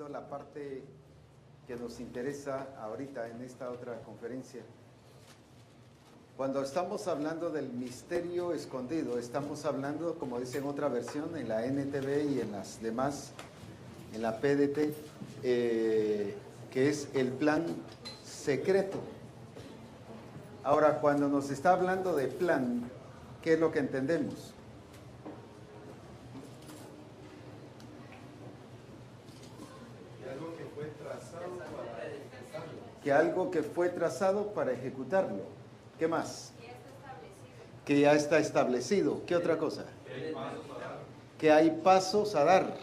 viendo la parte que nos interesa ahorita en esta otra conferencia. Cuando estamos hablando del misterio escondido, estamos hablando, como dice en otra versión, en la NTV y en las demás, en la PDT, que es el plan secreto. Ahora, cuando nos está hablando de plan, ¿qué es lo que entendemos? Que algo que fue trazado para ejecutarlo. ¿Qué más? Que ya está establecido. ¿Qué otra cosa? Que hay pasos a dar,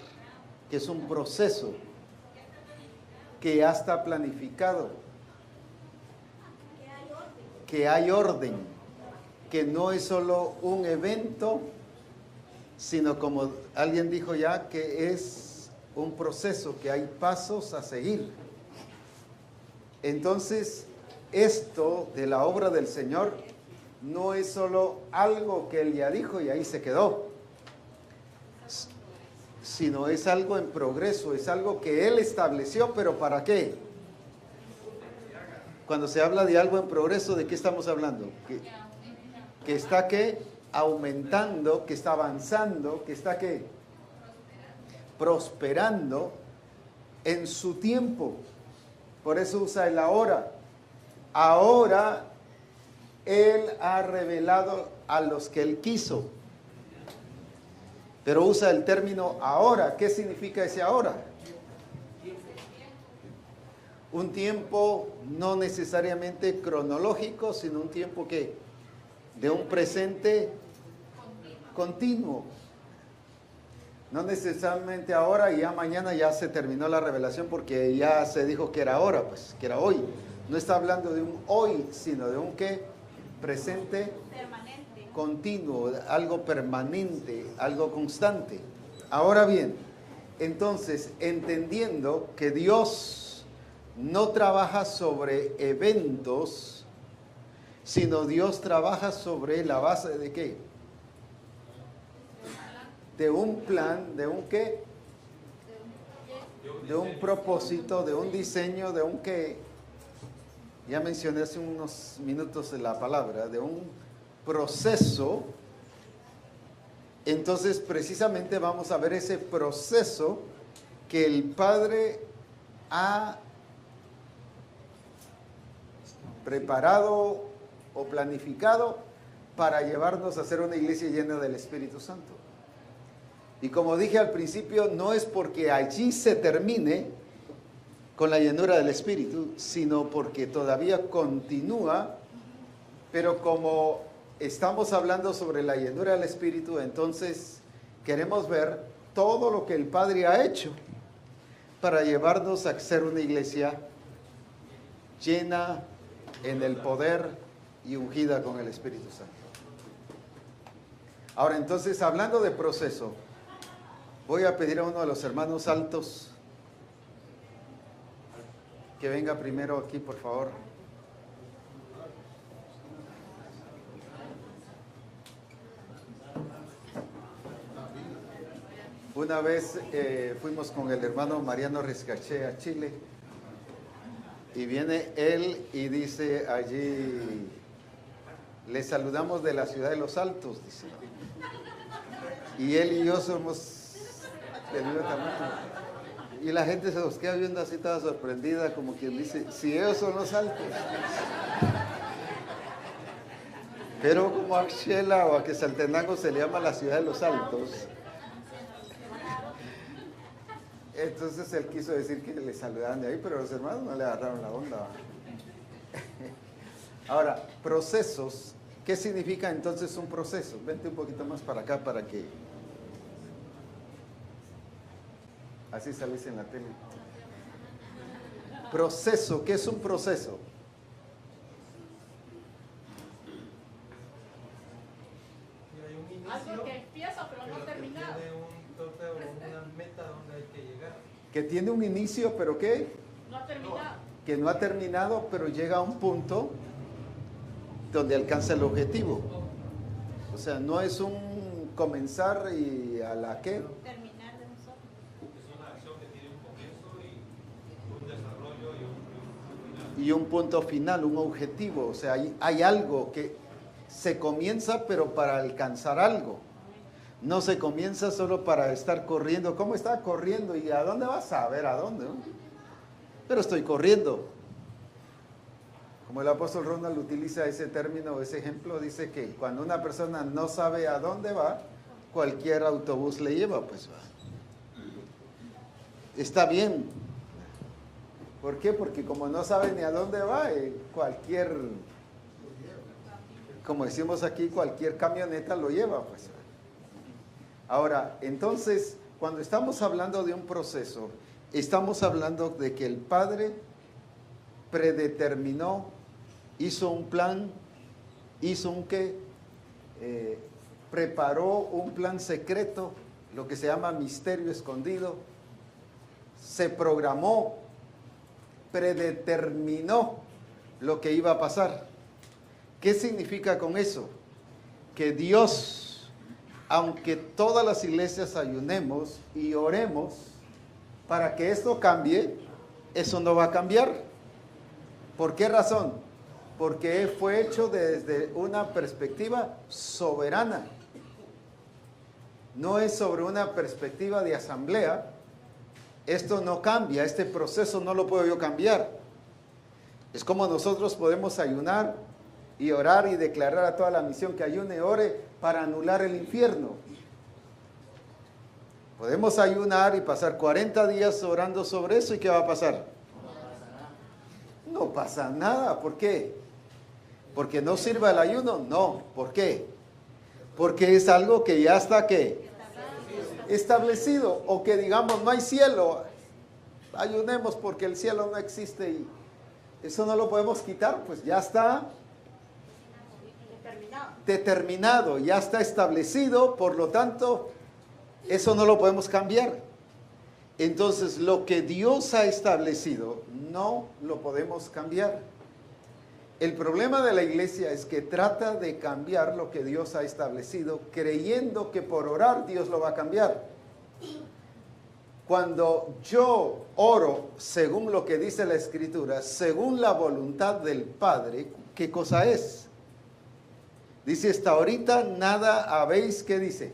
que es un proceso, que ya está planificado, que hay orden, que no es solo un evento, sino como alguien dijo ya, que es un proceso, que hay pasos a seguir. Entonces, esto de la obra del Señor no es solo algo que Él ya dijo y ahí se quedó, sino es algo en progreso, es algo que Él estableció, pero ¿para qué? Cuando se habla de algo en progreso, ¿de qué estamos hablando? Que está ¿qué? Aumentando, que está avanzando, que está ¿qué? Prosperando en su tiempo. Por eso usa el ahora. Ahora Él ha revelado a los que Él quiso. Pero usa el término ahora. ¿Qué significa ese ahora? Un tiempo no necesariamente cronológico, sino un tiempo que de un presente continuo. No necesariamente ahora y ya mañana ya se terminó la revelación porque ya se dijo que era ahora, pues, que era hoy. No está hablando de un hoy, sino de un ¿qué? Presente permanente, continuo, algo permanente, algo constante. Ahora bien, entonces, entendiendo que Dios no trabaja sobre eventos, sino Dios trabaja sobre la base de ¿qué? De un plan, de un qué, de un propósito, de un diseño, de un qué, ya mencioné hace unos minutos la palabra, de un proceso. Entonces precisamente vamos a ver ese proceso que el Padre ha preparado o planificado para llevarnos a ser una iglesia llena del Espíritu Santo. Y como dije al principio, no es porque allí se termine con la llenura del Espíritu, sino porque todavía continúa, pero como estamos hablando sobre la llenura del Espíritu, entonces queremos ver todo lo que el Padre ha hecho para llevarnos a ser una iglesia llena en el poder y ungida con el Espíritu Santo. Ahora, entonces, hablando de proceso, voy a pedir a uno de los hermanos altos que venga primero aquí, por favor. Una vez fuimos con el hermano Mariano Riscaché a Chile y viene él y dice allí, le saludamos de la ciudad de los Altos, dice. Y él y yo somos del mismo tamaño. Y la gente se nos queda viendo así toda sorprendida, como quien dice, si ellos son los altos. Pero como a Xela o a Quetzaltenango se le llama la ciudad de los altos, entonces él quiso decir que le saludaban de ahí, pero los hermanos no le agarraron la onda. Ahora, procesos. ¿Qué significa entonces un proceso? Vente un poquito más para acá para que así salís en la tele. Proceso, ¿qué es un proceso? Algo que empieza pero no terminado. Tiene un tope o una meta donde hay que llegar. Que tiene un inicio, pero ¿qué? No ha terminado. Que no ha terminado, pero llega a un punto donde alcanza el objetivo. O sea, no es un comenzar y a la qué. Terminar de nosotros. Es una acción que tiene un comienzo y y un punto final, un objetivo. O sea, hay algo que se comienza, pero para alcanzar algo. No se comienza solo para estar corriendo. ¿Cómo está corriendo? ¿Y a dónde vas? A ver a dónde, ¿no? Pero estoy corriendo. Como el apóstol Ronald utiliza ese término, ese ejemplo, dice que cuando una persona no sabe a dónde va, cualquier autobús le lleva, pues va. Está bien. ¿Por qué? Porque como no sabe ni a dónde va, cualquier, como decimos aquí, cualquier camioneta lo lleva, pues. Ahora, entonces, cuando estamos hablando de un proceso, estamos hablando de que el Padre predeterminó, hizo un plan, hizo un qué, preparó un plan secreto, lo que se llama misterio escondido, se programó, predeterminó lo que iba a pasar. ¿Qué significa con eso? Que Dios, aunque todas las iglesias ayunemos y oremos para que esto cambie, eso no va a cambiar. ¿Por qué razón? Porque fue hecho desde una perspectiva soberana. No es sobre una perspectiva de asamblea. Esto no cambia, este proceso no lo puedo yo cambiar. Es como nosotros podemos ayunar y orar y declarar a toda la misión que ayune y ore para anular el infierno. Podemos ayunar y pasar 40 días orando sobre eso, ¿y qué va a pasar? No pasa nada. ¿Por qué? ¿Porque no sirva el ayuno? No. ¿Por qué? Porque es algo que ya está, ¿qué? Establecido. O que digamos, no hay cielo, ayunemos porque el cielo no existe y eso no lo podemos quitar, pues ya está determinado, ya está establecido, por lo tanto, eso no lo podemos cambiar. Entonces, lo que Dios ha establecido, no lo podemos cambiar. El problema de la iglesia es que trata de cambiar lo que Dios ha establecido, creyendo que por orar Dios lo va a cambiar. Cuando yo oro según lo que dice la Escritura, según la voluntad del Padre, ¿qué cosa es? Dice, hasta ahorita nada habéis, ¿qué dice?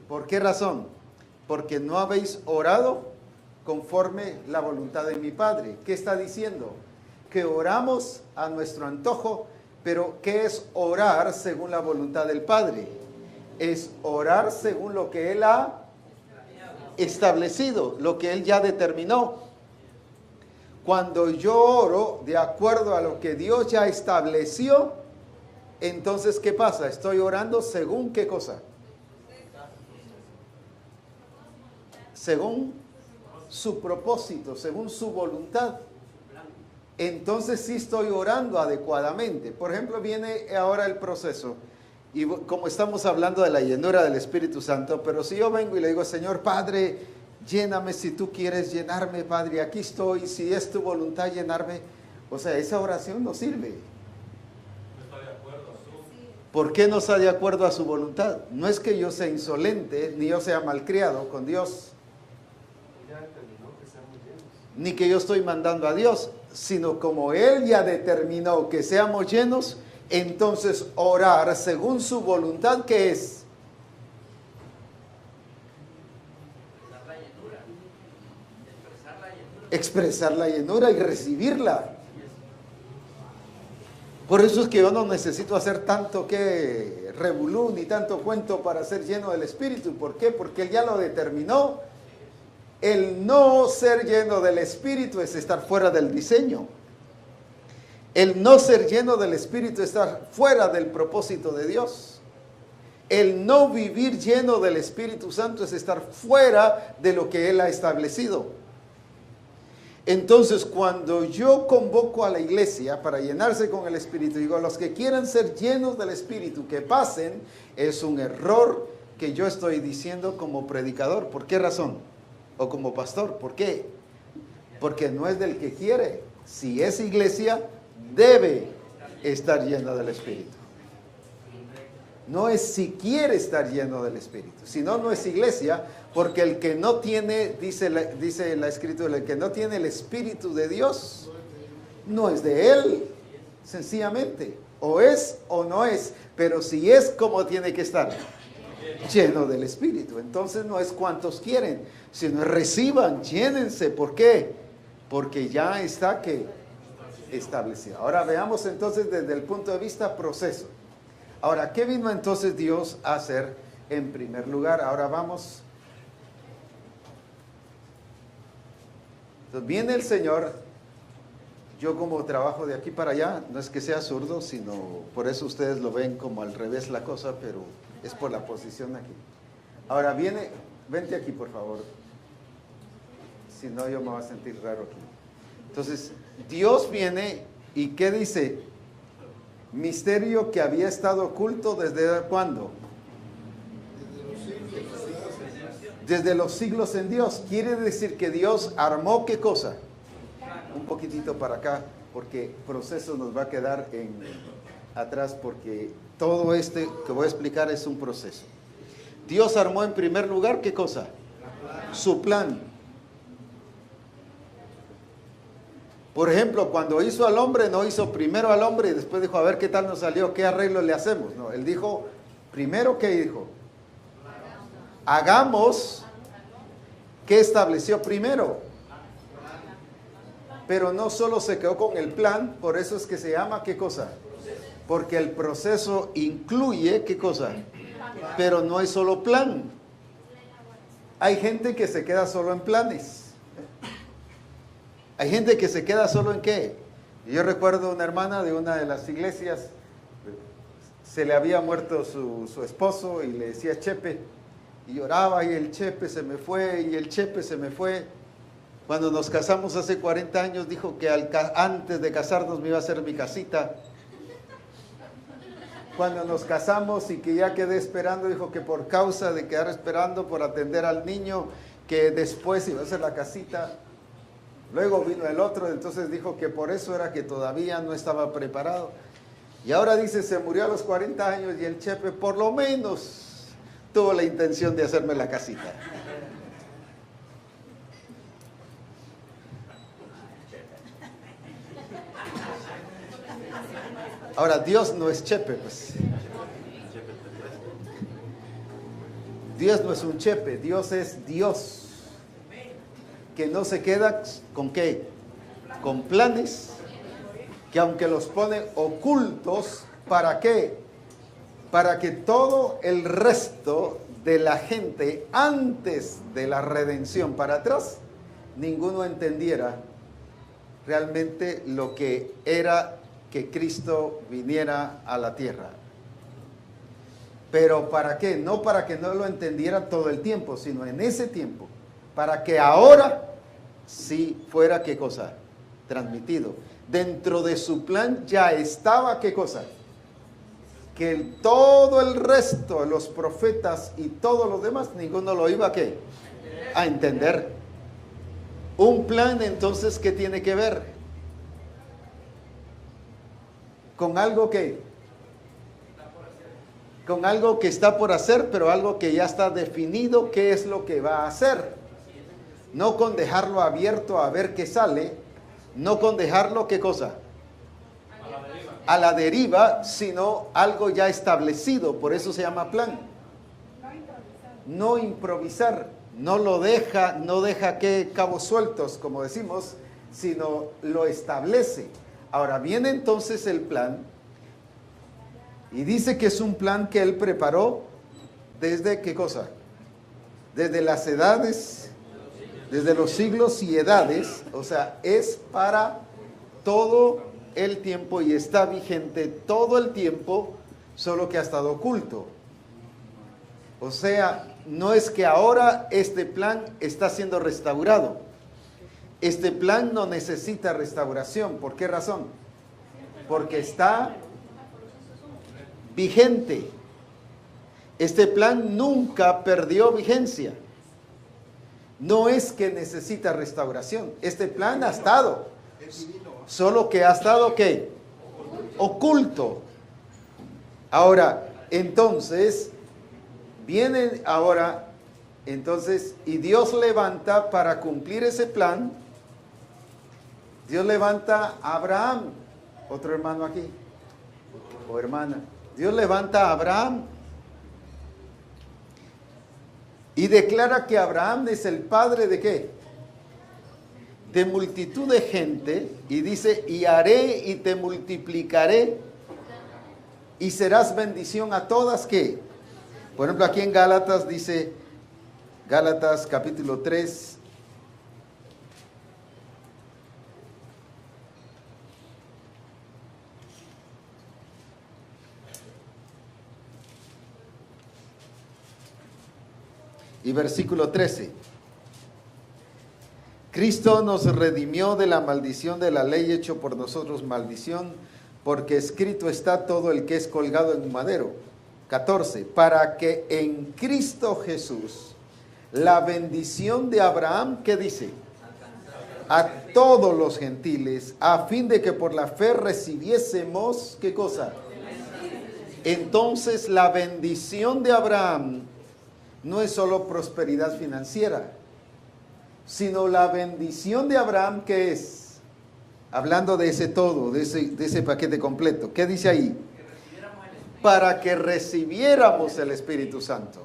¿Por qué razón? Porque no habéis orado conforme la voluntad de mi Padre. ¿Qué está diciendo? Que oramos a nuestro antojo, pero ¿qué es orar según la voluntad del Padre? Es orar según lo que Él ha establecido, lo que Él ya determinó. Cuando yo oro de acuerdo a lo que Dios ya estableció, entonces ¿qué pasa? Estoy orando según ¿qué cosa? Según su propósito, según su voluntad. Entonces sí estoy orando adecuadamente. Por ejemplo, viene ahora el proceso. Y como estamos hablando de la llenura del Espíritu Santo, pero si yo vengo y le digo, Señor Padre, lléname si tú quieres llenarme, Padre, aquí estoy, si es tu voluntad llenarme. O sea, esa oración no sirve. No está de acuerdo a su... ¿Por qué no está de acuerdo a su voluntad? No es que yo sea insolente, ni yo sea malcriado con Dios, ni que yo estoy mandando a Dios, sino como Él ya determinó que seamos llenos, entonces orar según su voluntad, ¿qué es? Expresar la llenura y recibirla. Por eso es que yo no necesito hacer tanto que revolú ni tanto cuento para ser lleno del Espíritu. ¿Por qué? Porque Él ya lo determinó. El no ser lleno del Espíritu es estar fuera del diseño. El no ser lleno del Espíritu es estar fuera del propósito de Dios. El no vivir lleno del Espíritu Santo es estar fuera de lo que Él ha establecido. Entonces, cuando yo convoco a la iglesia para llenarse con el Espíritu, digo, los que quieran ser llenos del Espíritu, que pasen, es un error que yo estoy diciendo como predicador. ¿Por qué razón? O como pastor. ¿Por qué? Porque no es del que quiere. Si es iglesia, debe estar lleno del Espíritu. No es si quiere estar lleno del Espíritu. Si no, no es iglesia, porque el que no tiene, dice la Escritura, el que no tiene el Espíritu de Dios, no es de Él, sencillamente. O es o no es, pero si es, como tiene que estar, lleno del Espíritu. Entonces no es cuantos quieren, sino reciban, llénense. ¿Por qué? Porque ya está que establecido. Ahora veamos entonces desde el punto de vista proceso. Ahora, ¿qué vino entonces Dios a hacer en primer lugar? Ahora vamos. Entonces viene el Señor. Yo como trabajo de aquí para allá, no es que sea zurdo, sino por eso ustedes lo ven como al revés la cosa, pero es por la posición aquí. Ahora viene, vente aquí por favor, si no yo me voy a sentir raro aquí. Entonces, Dios viene y ¿qué dice? Misterio que había estado oculto ¿desde cuándo? Desde los siglos en Dios. Quiere decir que Dios armó ¿qué cosa? Un poquitito para acá, porque proceso nos va a quedar atrás, porque todo este que voy a explicar es un proceso. Dios armó en primer lugar, ¿qué cosa? Su plan. Por ejemplo, cuando hizo al hombre, no hizo primero al hombre y después dijo, a ver qué tal nos salió, qué arreglo le hacemos. No, él dijo, primero, ¿qué dijo? Hagamos, ¿qué estableció primero? Pero no solo se quedó con el plan, por eso es que se llama, ¿qué cosa? Porque el proceso incluye, ¿qué cosa? Pero no es solo plan. Hay gente que se queda solo en planes. Hay gente que se queda solo en qué. Yo recuerdo una hermana de una de las iglesias, se le había muerto su esposo y le decía Chepe, y lloraba y el Chepe se me fue, y el Chepe se me fue. Cuando nos casamos hace 40 años, dijo que antes de casarnos me iba a hacer mi casita. Cuando nos casamos y que ya quedé esperando, dijo que por causa de quedar esperando por atender al niño, que después iba a hacer la casita. Luego vino el otro, entonces dijo que por eso era que todavía no estaba preparado. Y ahora dice, se murió a los 40 años y el Chepe por lo menos tuvo la intención de hacerme la casita. Ahora, Dios no es Chepe, pues. Dios no es un Chepe, Dios es Dios. Que no se queda con qué, con planes, que aunque los pone ocultos, ¿para qué? Para que todo el resto de la gente, antes de la redención para atrás, ninguno entendiera realmente lo que era que Cristo viniera a la tierra. Pero ¿para qué? No para que no lo entendiera todo el tiempo, sino en ese tiempo, para que ahora sí fuera, ¿qué cosa? Transmitido. Dentro de su plan ya estaba, ¿qué cosa? Que todo el resto, los profetas y todos los demás, ninguno lo iba ¿qué? A entender. Un plan entonces, ¿qué tiene que ver? Con algo que está por hacer, pero algo que ya está definido qué es lo que va a hacer. No con dejarlo abierto a ver qué sale, no con dejarlo qué cosa, a la deriva, sino algo ya establecido, por eso se llama plan. No improvisar, no deja que cabos sueltos, como decimos, sino lo establece. Ahora viene entonces el plan y dice que es un plan que él preparó desde ¿qué cosa? Desde las edades, desde los siglos y edades, o sea, es para todo el tiempo y está vigente todo el tiempo, solo que ha estado oculto. O sea, no es que ahora este plan está siendo restaurado. Este plan no necesita restauración. ¿Por qué razón? Porque está vigente. Este plan nunca perdió vigencia. No es que necesita restauración. Este plan ha estado. Solo que ha estado ¿qué? Oculto. Ahora, entonces, vienen ahora, entonces, y Dios levanta para cumplir ese plan. Dios levanta a Abraham, otro hermano aquí, o hermana. Dios levanta a Abraham y declara que Abraham es el padre de ¿qué? De multitud de gente, y dice, y haré y te multiplicaré y serás bendición a todas. ¿Qué? Por ejemplo, aquí en Gálatas dice, Gálatas capítulo 3, y versículo 13. Cristo nos redimió de la maldición de la ley, hecho por nosotros maldición, porque escrito está: todo el que es colgado en un madero. 14. Para que en Cristo Jesús la bendición de Abraham, ¿qué dice? A todos los gentiles, a fin de que por la fe recibiésemos, ¿qué cosa? Entonces la bendición de Abraham no es solo prosperidad financiera, sino la bendición de Abraham, que es, hablando de ese todo, de ese paquete completo. ¿Qué dice ahí? Para que recibiéramos el Espíritu Santo.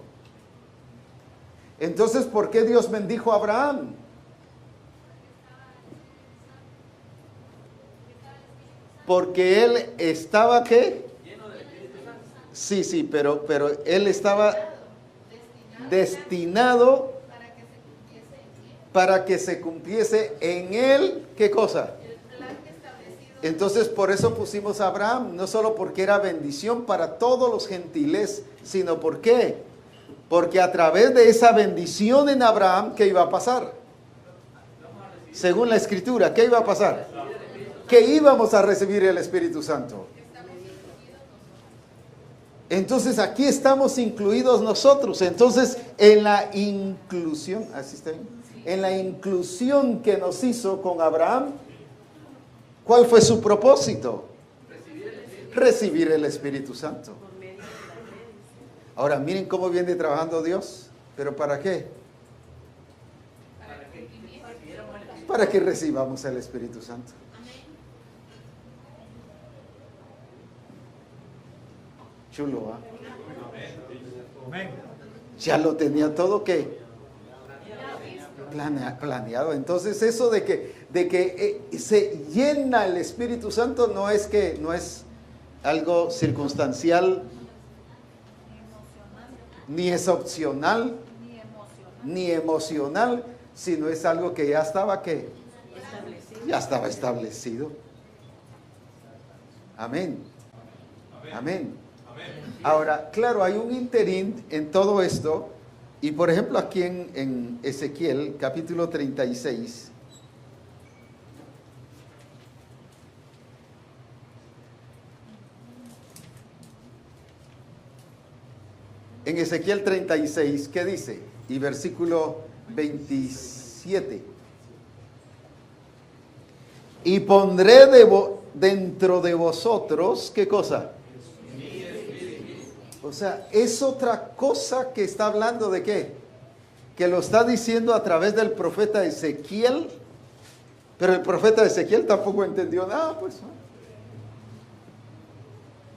Entonces, ¿por qué Dios bendijo a Abraham? Porque él estaba, ¿qué? Sí, pero él estaba destinado para que se cumpliese en él, ¿qué cosa? Entonces por eso pusimos a Abraham, no solo porque era bendición para todos los gentiles, sino ¿por qué? Porque a través de esa bendición en Abraham, ¿qué iba a pasar? Según la Escritura, ¿qué iba a pasar? Que íbamos a recibir el Espíritu Santo. Entonces aquí estamos incluidos nosotros. Entonces en la inclusión, ¿así está bien? En la inclusión que nos hizo con Abraham, ¿cuál fue su propósito? Recibir el Espíritu Santo. Ahora miren cómo viene trabajando Dios. ¿Pero para qué? Para que recibamos el Espíritu Santo. Chulo, ¿ah? Ya lo tenía todo, ¿qué? Planeado. Entonces eso de que se llena el Espíritu Santo no es algo circunstancial, ni es opcional, ni emocional, sino es algo que ya estaba, ¿qué? Ya estaba establecido. Amén. Ahora, claro, hay un interín en todo esto. Y por ejemplo aquí en Ezequiel capítulo 36, en Ezequiel 36, ¿qué dice? Y versículo 27. Y pondré dentro de vosotros, ¿qué cosa? O sea, es otra cosa que está hablando de qué. Que lo está diciendo a través del profeta Ezequiel. Pero el profeta Ezequiel tampoco entendió nada, pues.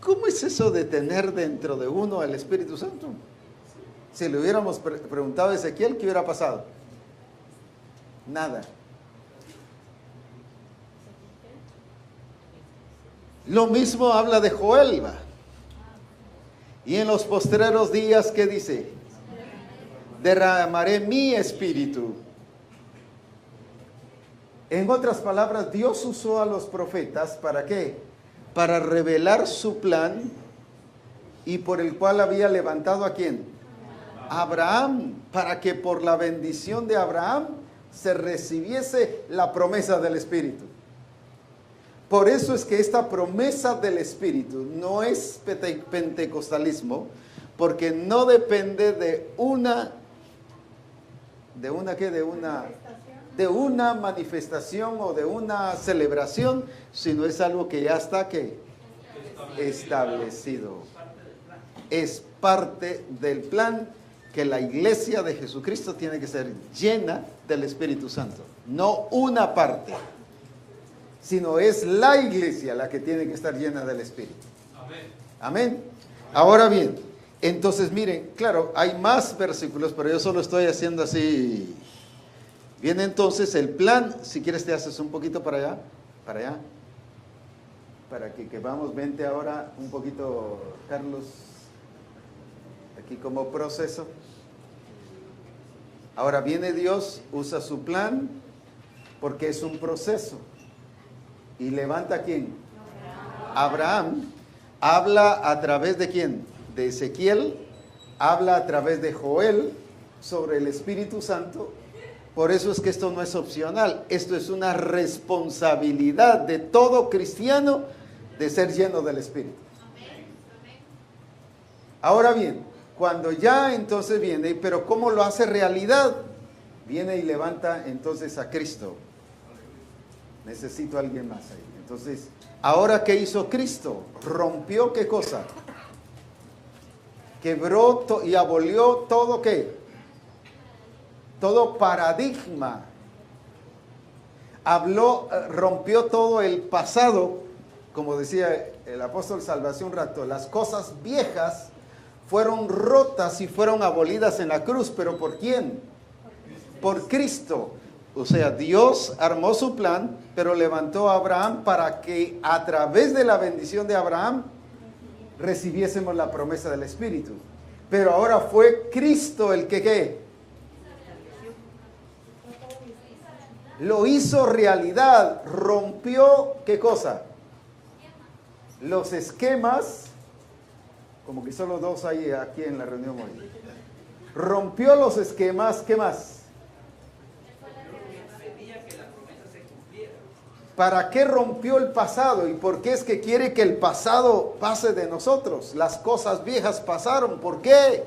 ¿Cómo es eso de tener dentro de uno el Espíritu Santo? Si le hubiéramos preguntado a Ezequiel, ¿qué hubiera pasado? Nada. Lo mismo habla de Joel, ¿va? Y en los postreros días, ¿qué dice? Derramaré mi espíritu. En otras palabras, Dios usó a los profetas, ¿para qué? Para revelar su plan, y por el cual había levantado ¿a quién? Abraham, para que por la bendición de Abraham se recibiese la promesa del Espíritu. Por eso es que esta promesa del Espíritu no es pentecostalismo, porque no depende de una manifestación o de una celebración, sino es algo que ya está establecido. Es parte del plan que la iglesia de Jesucristo tiene que ser llena del Espíritu Santo, no una parte. sino es la iglesia la que tiene que estar llena del Espíritu. Amén. Amén. Ahora bien, entonces miren, claro, hay más versículos, pero yo solo estoy haciendo así. Viene entonces el plan, si quieres te haces un poquito para allá, para que vamos, vente ahora un poquito, Carlos, aquí como proceso. Ahora viene Dios, usa su plan, porque es un proceso. ¿Y levanta a quién? Abraham. Habla a través de quién? De Ezequiel, habla a través de Joel sobre el Espíritu Santo. Por eso es que esto no es opcional, esto es una responsabilidad de todo cristiano de ser lleno del Espíritu. Ahora bien, cuando ya entonces viene, pero ¿cómo lo hace realidad? Viene y levanta entonces a Cristo. Necesito a alguien más ahí. Entonces, ¿ahora qué hizo Cristo? Rompió ¿qué cosa? Quebró y abolió todo ¿qué? Todo paradigma. Rompió todo el pasado, como decía el apóstol Salvación un rato, las cosas viejas fueron rotas y fueron abolidas en la cruz, pero ¿por quién? Por Cristo. O sea, Dios armó su plan, pero levantó a Abraham para que a través de la bendición de Abraham recibiésemos la promesa del Espíritu. Pero ahora fue Cristo el que ¿qué? Lo hizo realidad, rompió ¿qué cosa? Los esquemas, como que solo dos hay aquí en la reunión hoy. Rompió los esquemas, ¿qué más? ¿Para qué rompió el pasado? ¿Y por qué es que quiere que el pasado pase de nosotros? Las cosas viejas pasaron. ¿Por qué?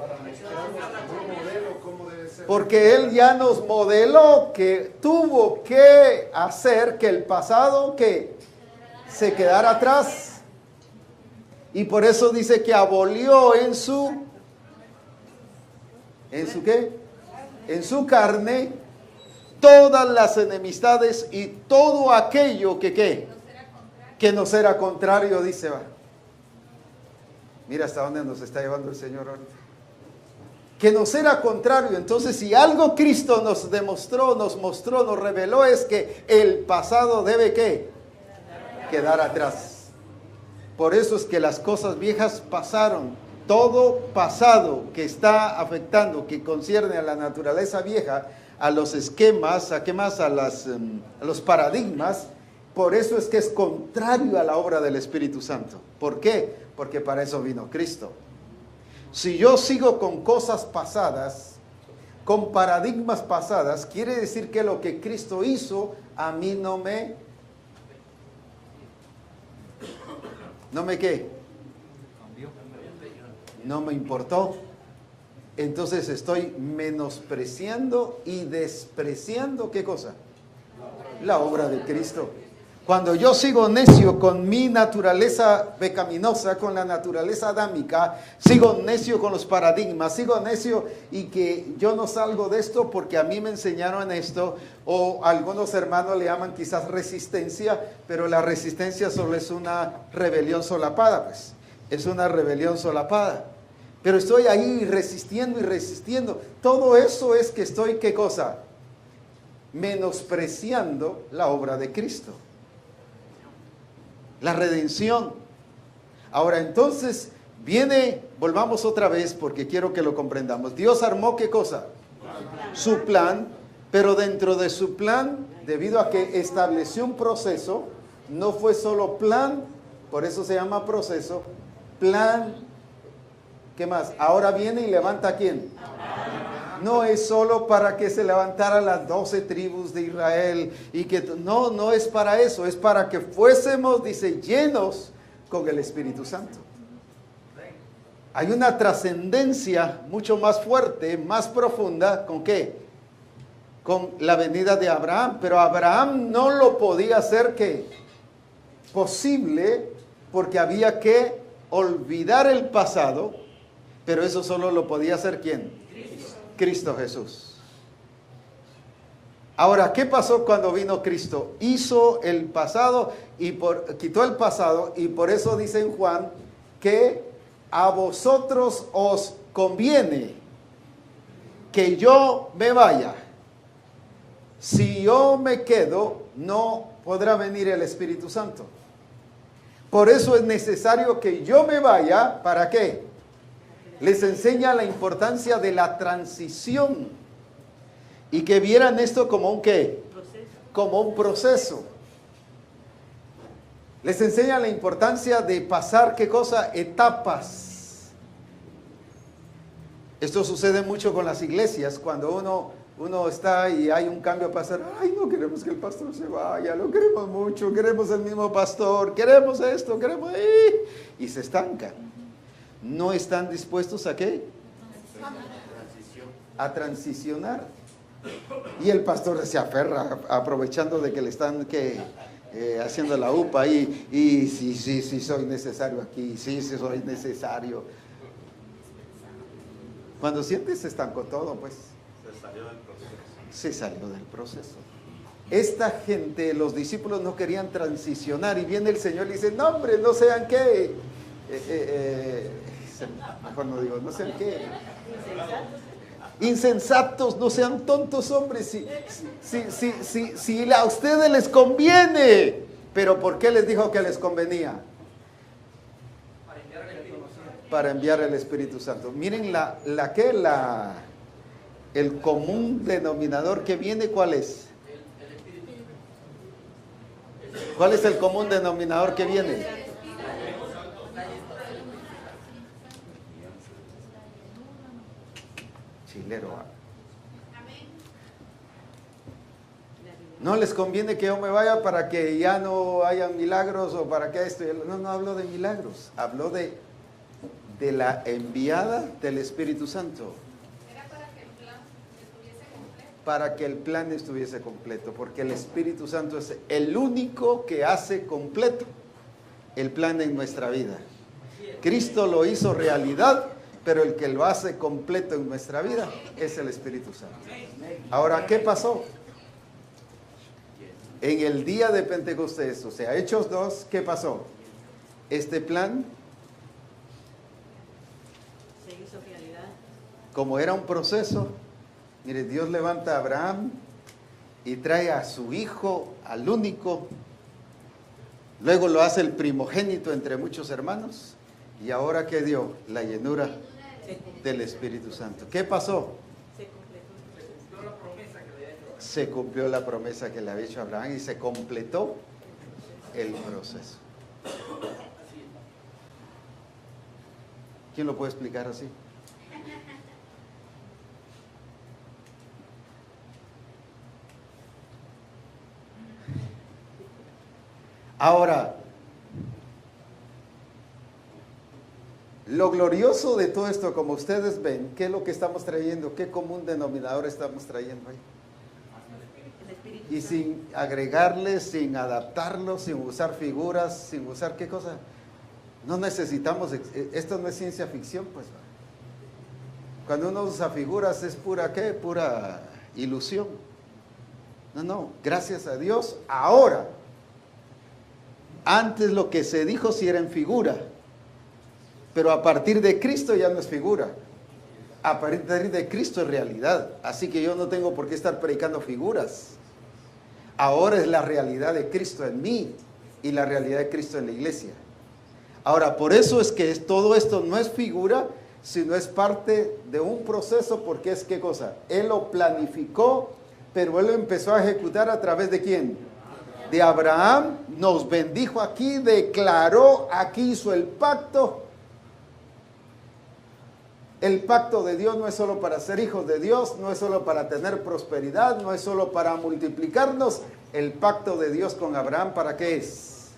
Porque Él ya nos modeló que tuvo que hacer que el pasado que se quedara atrás. Y por eso dice que abolió en su ¿qué? En su carne todas las enemistades y todo aquello que ¿qué? Que nos era contrario, dice va. Mira hasta dónde nos está llevando el Señor ahorita. Que nos era contrario. Entonces, si algo Cristo nos demostró, nos mostró, nos reveló, es que el pasado debe ¿qué? Quedar atrás. Por eso es que las cosas viejas pasaron. Todo pasado que está afectando, que concierne a la naturaleza vieja, a los esquemas, ¿a qué más? A los paradigmas. Por eso es que es contrario a la obra del Espíritu Santo. ¿Por qué? Porque para eso vino Cristo. Si yo sigo con cosas pasadas, con paradigmas pasadas, quiere decir que lo que Cristo hizo a mí no me ¿qué? No me importó. Entonces estoy menospreciando y despreciando ¿qué cosa? La obra de Cristo. Cuando yo sigo necio con mi naturaleza pecaminosa, con la naturaleza adámica, sigo necio con los paradigmas, sigo necio y que yo no salgo de esto porque a mí me enseñaron esto, o algunos hermanos le llaman quizás resistencia, pero la resistencia solo es una rebelión solapada, pues, es una rebelión solapada. Pero estoy ahí resistiendo y resistiendo. Todo eso es que estoy, ¿qué cosa? Menospreciando la obra de Cristo. La redención. Ahora entonces viene, volvamos otra vez porque quiero que lo comprendamos. Dios armó ¿qué cosa? Su plan, pero dentro de su plan, debido a que estableció un proceso, no fue solo plan, por eso se llama proceso, plan, ¿qué más? Ahora viene y levanta ¿a quién? No es solo para que se levantaran las 12 tribus de Israel y que no es para eso, es para que fuésemos, dice, llenos con el Espíritu Santo. Hay una trascendencia mucho más fuerte, más profunda, ¿con qué? Con la venida de Abraham, pero Abraham no lo podía hacer ¿qué? Posible, porque había que olvidar el pasado, pero eso solo lo podía hacer ¿quién? Cristo Jesús. Ahora, ¿qué pasó cuando vino Cristo? Hizo el pasado y quitó el pasado, y por eso dice en Juan que a vosotros os conviene que yo me vaya. Si yo me quedo, no podrá venir el Espíritu Santo. Por eso es necesario que yo me vaya. ¿Para qué? Les enseña la importancia de la transición. Y que vieran esto como un ¿qué? Como un proceso. Les enseña la importancia de pasar, ¿qué cosa? Etapas. Esto sucede mucho con las iglesias, cuando uno está y hay un cambio a pasar. Ay, no queremos que el pastor se vaya, lo queremos mucho, queremos el mismo pastor, queremos esto, queremos... Y se estancan. No están dispuestos ¿a qué? A transicionar. Y el pastor se aferra aprovechando de que le están haciendo la UPA y sí, soy necesario aquí, sí, soy necesario. Cuando sientes se estancó todo, pues. Se salió del proceso. Esta gente, los discípulos no querían transicionar y viene el Señor y dice, no hombre, no sean qué. Mejor no digo, no sean qué. Insensatos, no sean tontos, hombres. Si a ustedes les conviene. Pero ¿por qué les dijo que les convenía? Para enviar el Espíritu Santo. Miren el común denominador que viene, ¿cuál es? ¿Cuál es el común denominador que viene? Chilero. No les conviene que yo me vaya para que ya no haya milagros o para que esto. No hablo de milagros, hablo de la enviada del Espíritu Santo. Era para que el plan estuviese completo. Para que el plan estuviese completo, porque el Espíritu Santo es el único que hace completo el plan en nuestra vida. Cristo lo hizo realidad, pero el que lo hace completo en nuestra vida es el Espíritu Santo. Ahora, ¿qué pasó? En el día de Pentecostés, o sea, Hechos 2, ¿qué pasó? Este plan, se hizo realidad. Como era un proceso, mire, Dios levanta a Abraham y trae a su hijo, al único, luego lo hace el primogénito entre muchos hermanos, y ahora ¿qué dio? La llenura del Espíritu Santo. ¿Qué pasó? Se cumplió la promesa que le había hecho a Abraham y se completó el proceso. ¿Quién lo puede explicar así? Ahora, lo glorioso de todo esto, como ustedes ven, ¿qué es lo que estamos trayendo? ¿Qué común denominador estamos trayendo ahí? Y sin agregarle, sin adaptarlo, sin usar figuras, sin usar qué cosa. No necesitamos, esto no es ciencia ficción, pues. Cuando uno usa figuras es pura ¿qué? Pura ilusión. No, gracias a Dios, ahora. Antes lo que se dijo sí era en figura, pero a partir de Cristo ya no es figura. A partir de Cristo es realidad. Así que yo no tengo por qué estar predicando figuras. Ahora es la realidad de Cristo en mí y la realidad de Cristo en la iglesia. Ahora, por eso es que todo esto no es figura, sino es parte de un proceso, porque es ¿qué cosa? Él lo planificó, pero Él lo empezó a ejecutar a través de ¿quién? De Abraham. Nos bendijo aquí, declaró, aquí hizo el pacto. El pacto de Dios no es solo para ser hijos de Dios, no es solo para tener prosperidad, no es solo para multiplicarnos. El pacto de Dios con Abraham, ¿para qué es?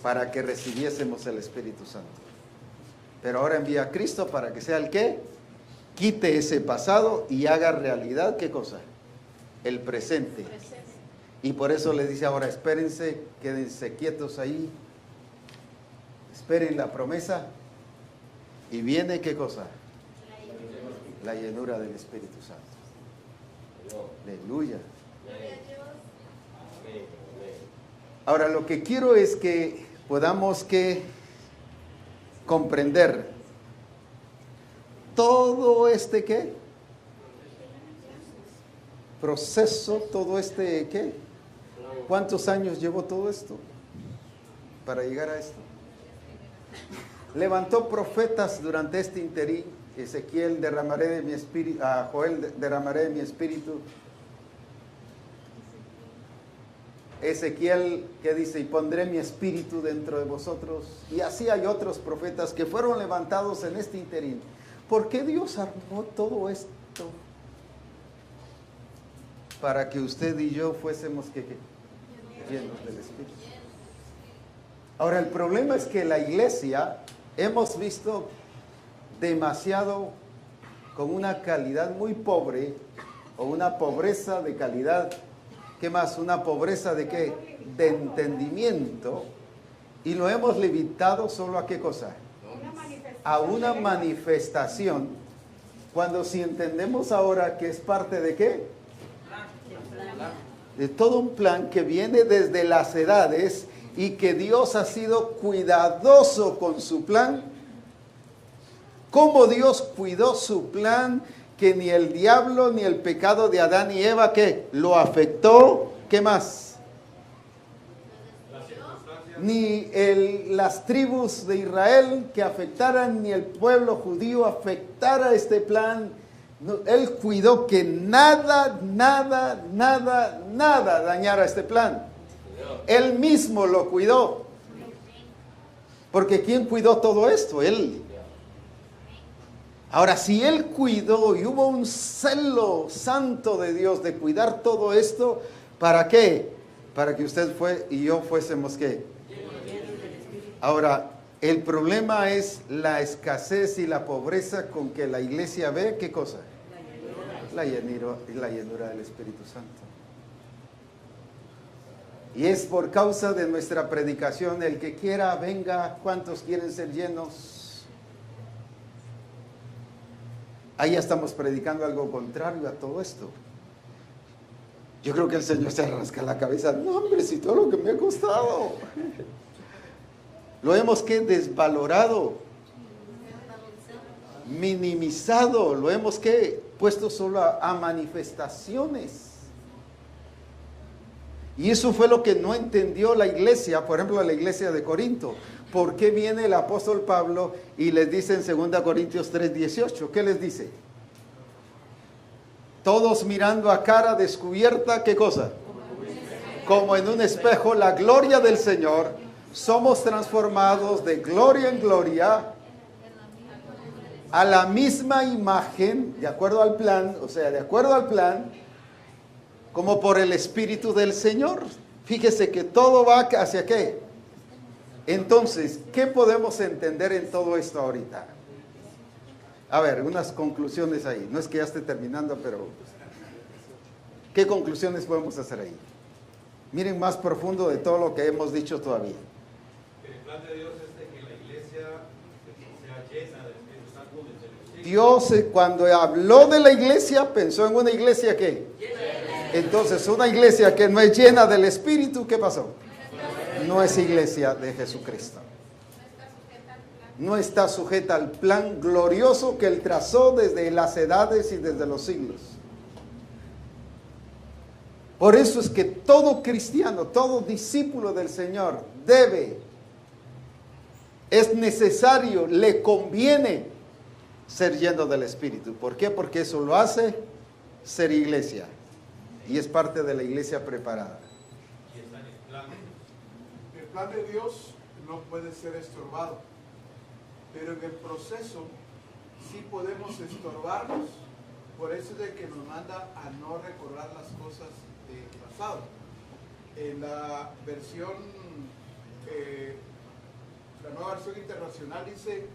Para que recibiésemos el Espíritu Santo. Pero ahora envía a Cristo para que sea el que quite ese pasado y haga realidad, ¿qué cosa? El presente. Y por eso le dice ahora, espérense, quédense quietos ahí, esperen la promesa. Y viene ¿qué cosa? La llenura del Espíritu Santo. Aleluya. Ahora, lo que quiero es que podamos que comprender todo este ¿qué? Proceso, todo este ¿qué? ¿Cuántos años llevó todo esto para llegar a esto? Levantó profetas durante este interín. Ezequiel, derramaré de mi espíritu, a Joel, derramaré de mi espíritu. Ezequiel, que dice, y pondré mi espíritu dentro de vosotros. Y así hay otros profetas que fueron levantados en este interín. ¿Por qué Dios armó todo esto? Para que usted y yo fuésemos llenos del Espíritu. Ahora, el problema es que la iglesia hemos visto demasiado con una calidad muy pobre, o una pobreza de calidad. ¿Qué más? Una pobreza de qué? De entendimiento. Y lo hemos limitado solo a qué cosa? A una manifestación. Cuando si entendemos ahora que es parte de qué? De todo un plan que viene desde las edades y que Dios ha sido cuidadoso con su plan. Cómo Dios cuidó su plan, que ni el diablo ni el pecado de Adán y Eva que lo afectó. ¿Qué más? Ni las tribus de Israel que afectaran, ni el pueblo judío afectara este plan. No, él cuidó que nada dañara este plan. Él mismo lo cuidó. Porque ¿quién cuidó todo esto? Él. Ahora, si Él cuidó y hubo un celo santo de Dios de cuidar todo esto, ¿para qué? Para que usted y yo fuésemos ¿qué? Ahora, el problema es la escasez y la pobreza con que la iglesia ve, ¿qué cosa? La llenura del Espíritu Santo. Y es por causa de nuestra predicación, el que quiera venga. ¿Cuántos quieren ser llenos? Ahí ya estamos predicando algo contrario a todo esto. Yo creo que el Señor se rasca la cabeza. No, hombre, si todo lo que me ha costado. Lo hemos que desvalorado, minimizado, lo hemos que puesto solo a manifestaciones. Y eso fue lo que no entendió la iglesia, por ejemplo, la iglesia de Corinto. ¿Por qué viene el apóstol Pablo y les dice en 2 Corintios 3:18? ¿Qué les dice? Todos mirando a cara descubierta, ¿qué cosa? Como en un espejo, la gloria del Señor, somos transformados de gloria en gloria a la misma imagen, de acuerdo al plan, como por el Espíritu del Señor. Fíjese que todo va hacia qué. Entonces, ¿qué podemos entender en todo esto ahorita? A ver, unas conclusiones ahí. No es que ya esté terminando, pero ¿qué conclusiones podemos hacer ahí? Miren más profundo de todo lo que hemos dicho todavía. El plan de Dios es de que la iglesia sea llena del Espíritu Santo desde el principio. Dios, cuando habló de la iglesia, pensó en una iglesia ¿qué? Entonces, una iglesia que no es llena del Espíritu, ¿qué pasó? No es iglesia de Jesucristo. No está sujeta al plan glorioso que Él trazó desde las edades y desde los siglos. Por eso es que todo cristiano, todo discípulo del Señor es necesario, le conviene ser lleno del Espíritu. ¿Por qué? Porque eso lo hace ser iglesia. Y es parte de la iglesia preparada. Y está en el plan. El plan de Dios no puede ser estorbado, pero en el proceso sí podemos estorbarnos. Por eso es de que nos manda a no recordar las cosas del pasado. En la versión, la nueva versión internacional dice,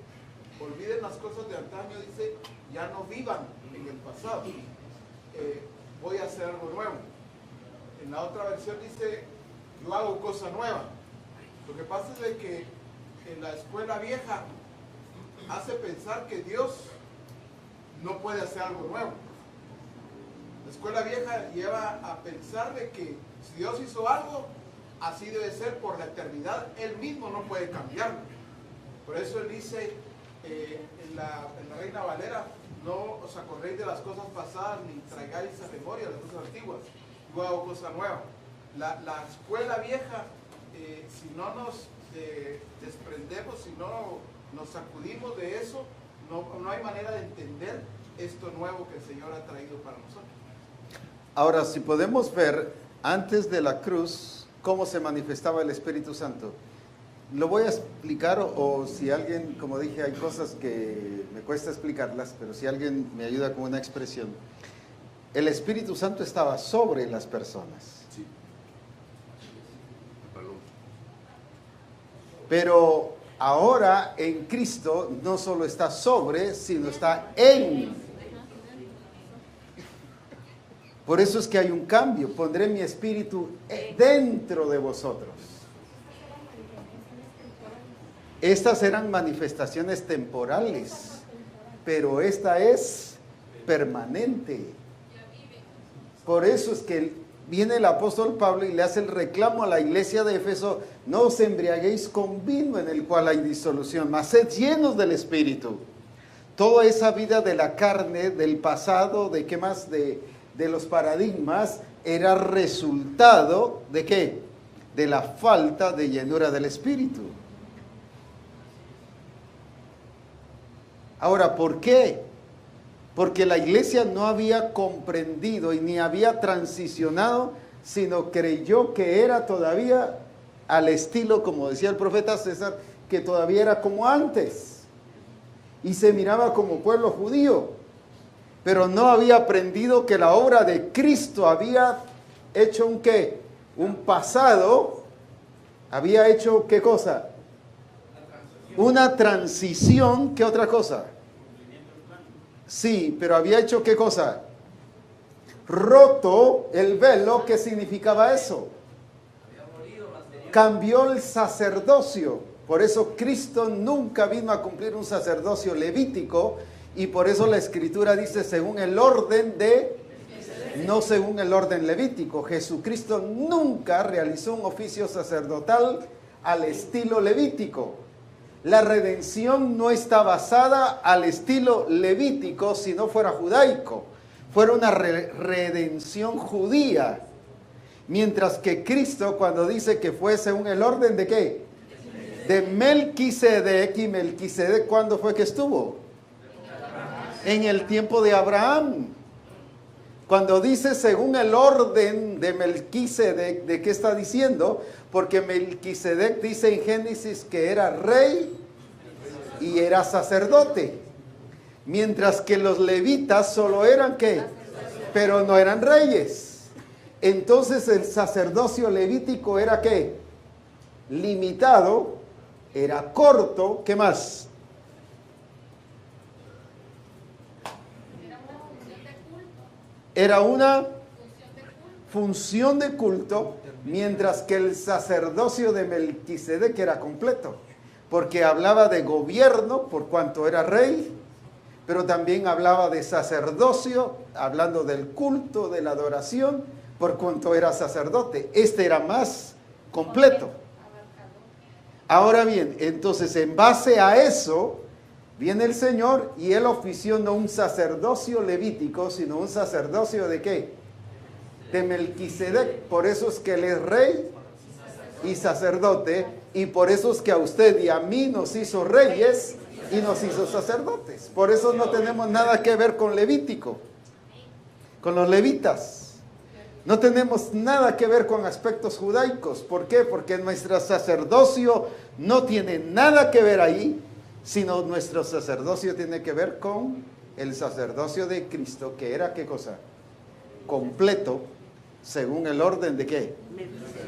olviden las cosas de antaño, dice, ya no vivan en el pasado. Voy a hacer algo nuevo. En la otra versión dice, yo hago cosa nueva. Lo que pasa es de que en la escuela vieja hace pensar que Dios no puede hacer algo nuevo. ¿Me escuela vieja lleva a pensar de que si Dios hizo algo, así debe ser por la eternidad. Él mismo no puede cambiarlo. Por eso él dice en la Reina Valera, no os acordéis de las cosas pasadas ni traigáis a memoria las cosas antiguas. Yo hago cosa nueva. La escuela vieja, si no nos desprendemos, si no nos sacudimos de eso, no hay manera de entender esto nuevo que el Señor ha traído para nosotros. Ahora, si podemos ver antes de la cruz cómo se manifestaba el Espíritu Santo, lo voy a explicar o si alguien, como dije, hay cosas que me cuesta explicarlas, pero si alguien me ayuda con una expresión. El Espíritu Santo estaba sobre las personas. Sí. Pero ahora en Cristo no solo está sobre, sino está en. Por eso es que hay un cambio. Pondré mi espíritu dentro de vosotros. Estas eran manifestaciones temporales, pero esta es permanente. Por eso es que viene el apóstol Pablo y le hace el reclamo a la iglesia de Éfeso: no os embriaguéis con vino en el cual hay disolución, mas sed llenos del Espíritu. Toda esa vida de la carne, del pasado, de qué más, de los paradigmas, era resultado de qué? De la falta de llenura del Espíritu. Ahora, ¿por qué? Porque la iglesia no había comprendido y ni había transicionado, sino creyó que era todavía al estilo, como decía el profeta César, que todavía era como antes. Y se miraba como pueblo judío, pero no había aprendido que la obra de Cristo había hecho un qué, un pasado, había hecho qué cosa, una transición, ¿qué otra cosa? Sí, pero había hecho qué cosa, roto el velo. ¿Qué significaba eso? Cambió el sacerdocio. Por eso Cristo nunca vino a cumplir un sacerdocio levítico, y por eso la Escritura dice según el orden de, no según el orden levítico. Jesucristo nunca realizó un oficio sacerdotal al estilo levítico. La redención no está basada al estilo levítico si no fuera judaico. Fuera una redención judía. Mientras que Cristo, cuando dice que fue según el orden de ¿qué? De Melquisedec. ¿Y Melquisedec cuándo fue que estuvo? En el tiempo de Abraham. Cuando dice según el orden de Melquisedec, ¿de qué está diciendo? Porque Melquisedec dice en Génesis que era rey y era sacerdote. Mientras que los levitas solo eran ¿qué? Pero no eran reyes. Entonces el sacerdocio levítico era ¿qué? Limitado, era corto. ¿Qué más? Era una función de culto, mientras que el sacerdocio de Melquisedec era completo, porque hablaba de gobierno por cuanto era rey, pero también hablaba de sacerdocio, hablando del culto, de la adoración, por cuanto era sacerdote. Este era más completo. Ahora bien, entonces en base a eso viene el Señor y Él ofició no un sacerdocio levítico, sino un sacerdocio ¿de qué? De Melquisedec. Por eso es que Él es rey y sacerdote, y por eso es que a usted y a mí nos hizo reyes y nos hizo sacerdotes. Por eso no tenemos nada que ver con Levítico, con los levitas. No tenemos nada que ver con aspectos judaicos. ¿Por qué? Porque nuestro sacerdocio no tiene nada que ver ahí, sino nuestro sacerdocio tiene que ver con el sacerdocio de Cristo, que era ¿qué cosa? Completo, según el orden de ¿qué?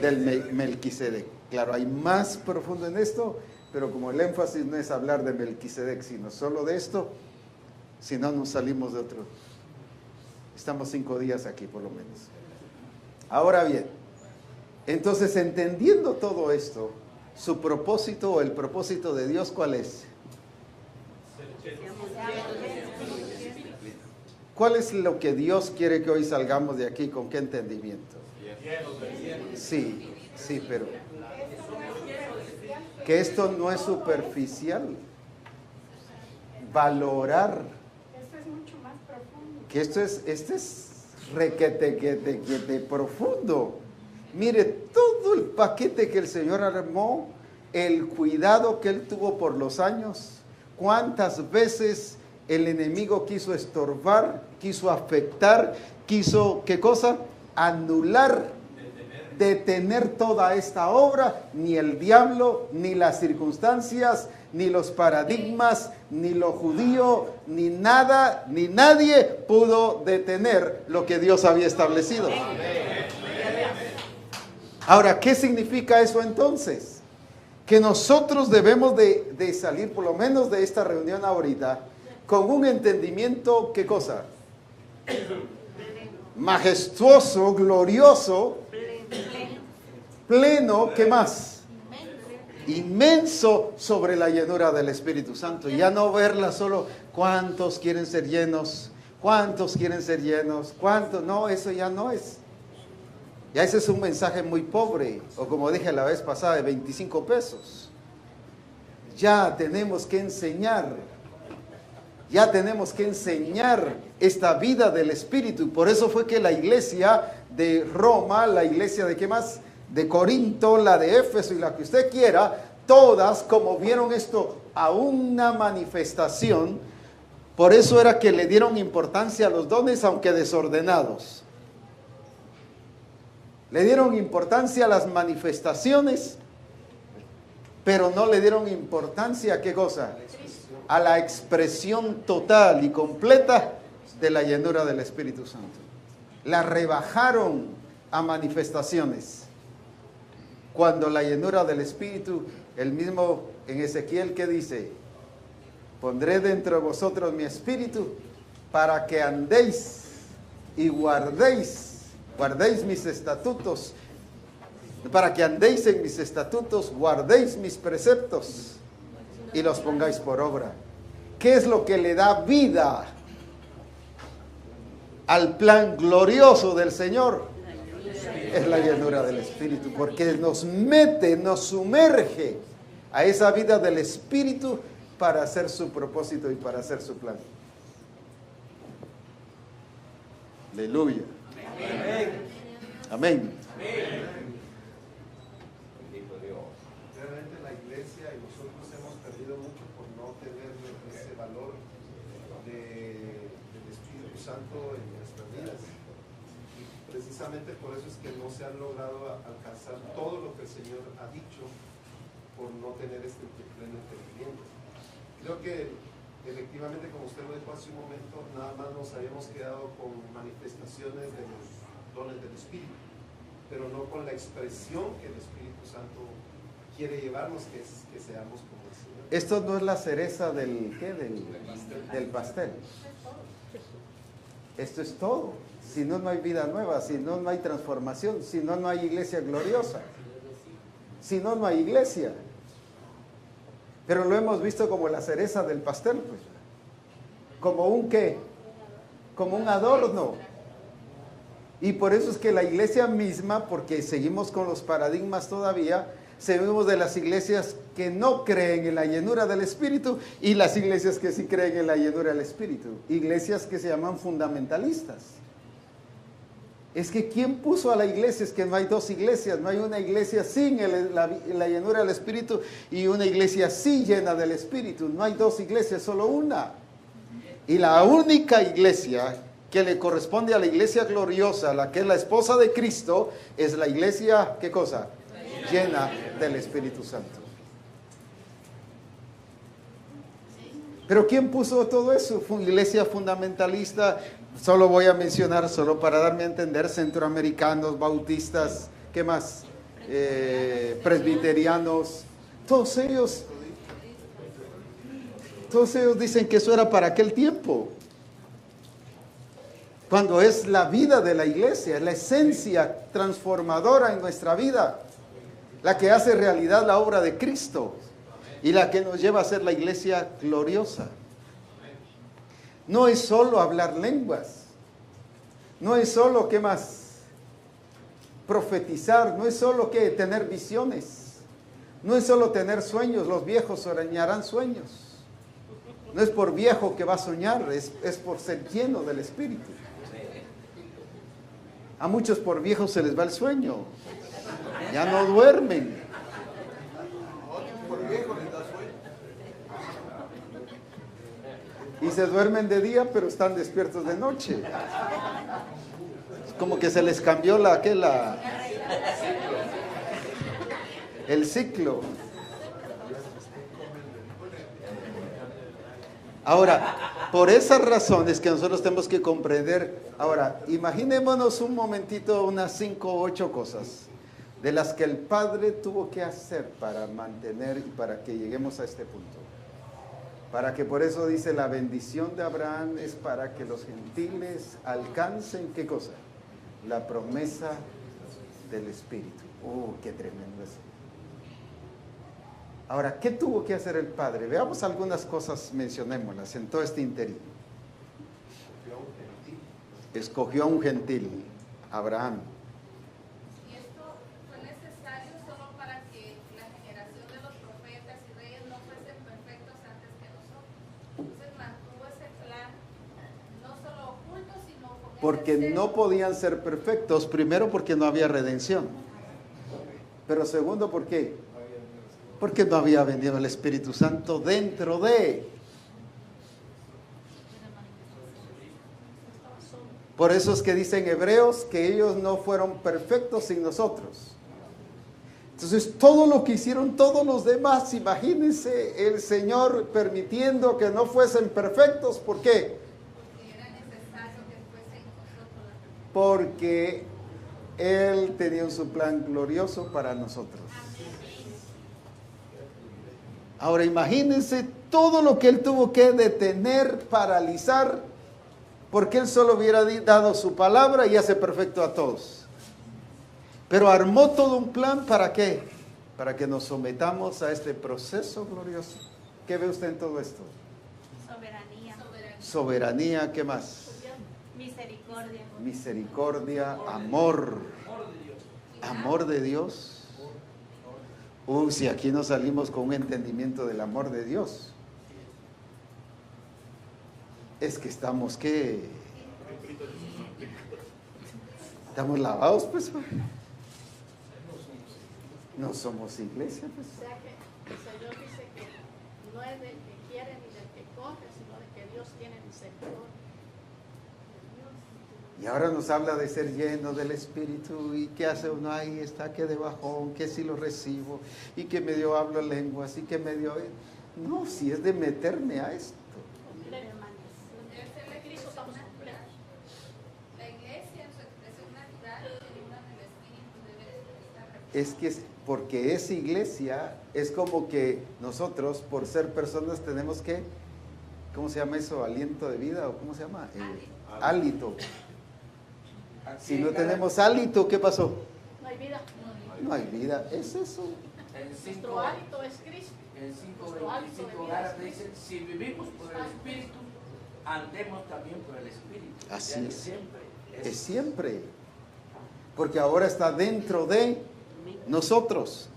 Del Melquisedec. Claro, hay más profundo en esto, pero como el énfasis no es hablar de Melquisedec, sino solo de esto, si no nos salimos de otro. Estamos 5 días aquí por lo menos. Ahora bien, entonces entendiendo todo esto, su propósito o el propósito de Dios, ¿cuál es? ¿Cuál es lo que Dios quiere que hoy salgamos de aquí? ¿Con qué entendimiento? Sí, sí, pero que esto no es superficial. Valorar. Esto es mucho más profundo. Que esto es requete profundo. Mire, todo el paquete que el Señor armó, el cuidado que Él tuvo por los años, cuántas veces el enemigo quiso estorbar, quiso afectar, quiso, ¿qué cosa? Anular, detener toda esta obra. Ni el diablo, ni las circunstancias, ni los paradigmas, ni lo judío, ni nada, ni nadie pudo detener lo que Dios había establecido. Ahora, ¿qué significa eso entonces? Que nosotros debemos de salir, por lo menos de esta reunión ahorita, con un entendimiento, ¿qué cosa? Majestuoso, glorioso, pleno, ¿qué más? Inmenso sobre la llenura del Espíritu Santo. Ya no verla solo, ¿cuántos quieren ser llenos? ¿Cuántos quieren ser llenos? ¿Cuántos? No, eso ya no es. Ya ese es un mensaje muy pobre, o como dije la vez pasada, de 25 pesos. Ya tenemos que enseñar. Ya tenemos que enseñar esta vida del Espíritu. Por eso fue que la iglesia de Roma, la iglesia de ¿qué más? De Corinto, la de Éfeso y la que usted quiera, todas como vieron esto a una manifestación, por eso era que le dieron importancia a los dones aunque desordenados. Le dieron importancia a las manifestaciones, pero no le dieron importancia, ¿qué cosa? A la expresión total y completa de la llenura del Espíritu Santo. La rebajaron a manifestaciones. Cuando la llenura del Espíritu, el mismo en Ezequiel que dice, pondré dentro de vosotros mi Espíritu para que andéis y guardéis mis estatutos, para que andéis en mis estatutos, guardéis mis preceptos y los pongáis por obra. ¿Qué es lo que le da vida al plan glorioso del Señor? Es la llenura del Espíritu, porque nos mete, nos sumerge a esa vida del Espíritu para hacer su propósito y para hacer su plan. Aleluya. Amén. Realmente la iglesia y nosotros hemos perdido mucho por no tener ese valor del Espíritu Santo en nuestras vidas. Y precisamente por eso es que no se han logrado alcanzar todo lo que el Señor ha dicho por no tener este pleno entendimiento. Creo que efectivamente, como usted lo dijo hace un momento, nada más nos habíamos quedado con manifestaciones de los dones del Espíritu, pero no con la expresión que el Espíritu Santo quiere llevarnos, que es que seamos como el Señor. Esto no es la cereza del pastel. Esto es todo. Si no, no hay vida nueva, si no, no hay transformación, si no, no hay iglesia gloriosa, si no, no hay iglesia. Pero lo hemos visto como la cereza del pastel, pues. Como un ¿qué? Como un adorno. Y por eso es que la iglesia misma, porque seguimos con los paradigmas todavía, seguimos de las iglesias que no creen en la llenura del Espíritu y las iglesias que sí creen en la llenura del Espíritu. Iglesias que se llaman fundamentalistas. Es que ¿quién puso a la iglesia? Es que no hay dos iglesias, no hay una iglesia sin la llenura del Espíritu y una iglesia sí llena del Espíritu. No hay dos iglesias, solo una. Y la única iglesia que le corresponde a la iglesia gloriosa, la que es la esposa de Cristo, es la iglesia, ¿qué cosa? Llena del Espíritu Santo. Pero ¿quién puso todo eso? Fue una iglesia fundamentalista. Solo voy a mencionar, solo para darme a entender, centroamericanos, bautistas, ¿qué más? Presbiterianos, todos ellos dicen que eso era para aquel tiempo. Cuando es la vida de la iglesia, la esencia transformadora en nuestra vida, la que hace realidad la obra de Cristo y la que nos lleva a ser la iglesia gloriosa. No es solo hablar lenguas. No es solo, ¿qué más? Profetizar. No es solo que tener visiones. No es solo tener sueños. Los viejos soñarán sueños. No es por viejo que va a soñar, es por ser lleno del Espíritu. A muchos por viejos se les va el sueño. Ya no duermen. Por viejo les da sueño. Y se duermen de día, pero están despiertos de noche. Es como que se les cambió el ciclo. Ahora, por esas razones que nosotros tenemos que comprender. Ahora, imaginémonos un momentito unas 5 o 8 cosas de las que el Padre tuvo que hacer para mantener y para que lleguemos a este punto. Para que por eso dice la bendición de Abraham es para que los gentiles alcancen, ¿qué cosa? La promesa del Espíritu. Qué tremendo es. Ahora, ¿qué tuvo que hacer el Padre? Veamos algunas cosas, mencionémoslas en todo este interín. Escogió a un gentil, Abraham. Y esto fue necesario solo para que la generación de los profetas y reyes no fuesen perfectos antes que nosotros. Entonces mantuvo ese plan no solo oculto, sino con Porque no podían ser perfectos, primero porque no había redención. Pero segundo, ¿por qué? Porque no había venido el Espíritu Santo dentro de. Por eso es que dicen Hebreos que ellos no fueron perfectos sin nosotros. Entonces todo lo que hicieron todos los demás, imagínense el Señor permitiendo que no fuesen perfectos. ¿Por qué? porque era necesario que fuesen nosotros. Porque Él tenía su plan glorioso para nosotros. Ahora imagínense todo lo que Él tuvo que detener, paralizar, porque Él solo hubiera dado su palabra y hace perfecto a todos. Pero armó todo un plan, ¿para qué? Para que nos sometamos a este proceso glorioso. ¿Qué ve usted en todo esto? Soberanía. Soberanía, ¿qué más? Misericordia. Misericordia, amor. Amor de Dios. Si aquí no salimos con un entendimiento del amor de Dios, es que estamos, ¿qué? Estamos lavados, pues. No somos iglesia, pues. O sea que el Señor dice que no es del que quiere ni del que corre, sino de que Dios tiene misericordia. Y ahora nos habla de ser lleno del Espíritu. ¿Y qué hace uno? Ahí está, que de bajón, que si lo recibo, y que medio hablo lenguas, y que medio... No, si es de meterme a esto. Debe ser la iglesia natural. La iglesia en su expresión natural, segura del Espíritu, debe estar Es que porque es iglesia, es como que nosotros, por ser personas, tenemos que, ¿cómo se llama eso? ¿Aliento de vida? ¿O cómo se llama? Hálito. Si no tenemos hálito, ¿qué pasó? No hay vida. No hay vida, es eso. Nuestro hálito es Cristo. En 5:25 Gálatas dice, si vivimos por el Espíritu, andemos también por el Espíritu. Así O sea, es. Siempre. Es siempre. Porque ahora está dentro de nosotros.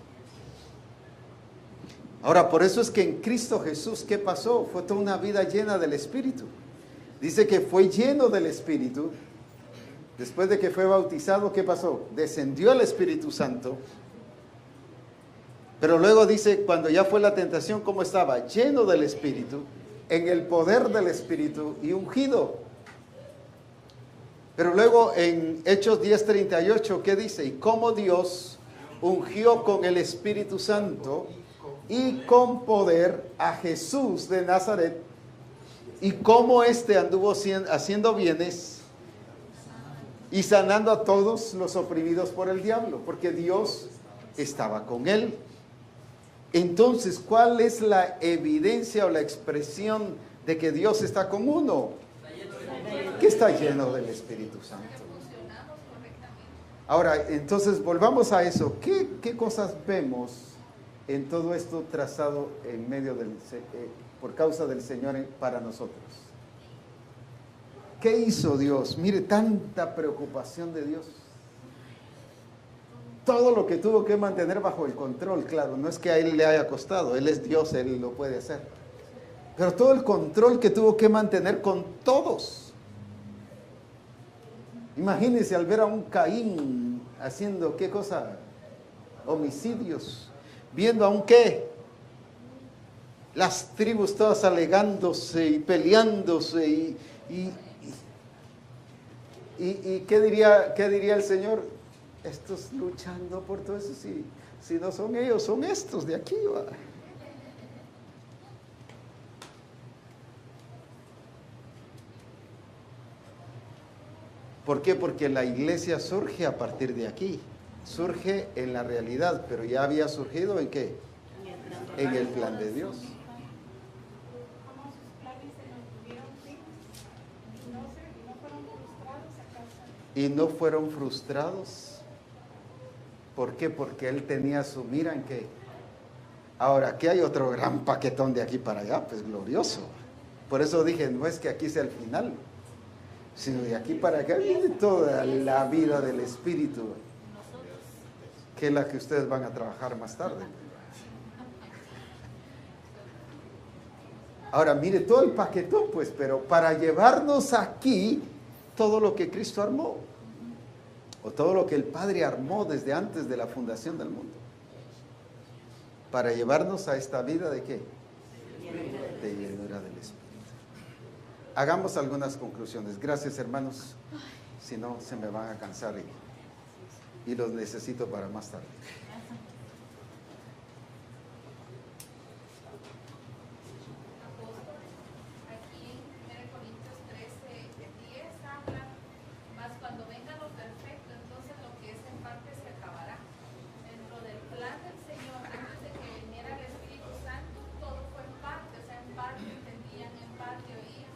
Ahora, por eso es que en Cristo Jesús, ¿qué pasó? Fue toda una vida llena del Espíritu. Dice que fue lleno del Espíritu. Después de que fue bautizado, ¿qué pasó? Descendió el Espíritu Santo. Pero luego dice, cuando ya fue la tentación, ¿cómo estaba? Lleno del Espíritu, en el poder del Espíritu y ungido. Pero luego en Hechos 10:38, ¿qué dice? Y cómo Dios ungió con el Espíritu Santo y con poder a Jesús de Nazaret, y cómo éste anduvo haciendo bienes y sanando a todos los oprimidos por el diablo, porque Dios estaba con él. Entonces, ¿cuál es la evidencia o la expresión de que Dios está con uno? Que está lleno del Espíritu Santo. Ahora, entonces, volvamos a eso. ¿Qué cosas vemos en todo esto trazado en medio por causa del Señor para nosotros? ¿Qué hizo Dios? Mire, tanta preocupación de Dios. Todo lo que tuvo que mantener bajo el control, claro, no es que a Él le haya costado, Él es Dios, Él lo puede hacer. Pero todo el control que tuvo que mantener con todos. Imagínense al ver a un Caín haciendo, ¿qué cosa? Homicidios. Viendo a un ¿qué? Las tribus todas alegándose y peleándose y ¿qué diría el Señor? Estos luchando por todo eso, si no son ellos, son estos de aquí, ¿va? ¿Por qué? Porque la iglesia surge a partir de aquí, surge en la realidad, pero ya había surgido ¿en qué? En el plan de Dios. Como sus planes se mantuvieron firmes y no fueron frustrados a causa de... Y no fueron frustrados. ¿Por qué? Porque Él tenía su mira en qué. Ahora, aquí hay otro gran paquetón de aquí para allá, pues glorioso. Por eso dije, no es que aquí sea el final, sino de aquí para acá viene toda la vida del Espíritu, que es la que ustedes van a trabajar más tarde. Ahora, mire todo el paquetón, pues, pero para llevarnos aquí todo lo que Cristo armó, o todo lo que el Padre armó desde antes de la fundación del mundo, para llevarnos a esta vida de ¿qué? De llenura del Espíritu. Hagamos algunas conclusiones. Gracias, hermanos. Si no, se me van a cansar y los necesito para más tarde. Aquí en 1 Corintios 13:10 habla, mas cuando venga lo perfecto, entonces lo que es en parte se acabará. Dentro del plan del Señor, antes de que viniera el Espíritu Santo, todo fue en parte, o sea, en parte entendían, en parte oían,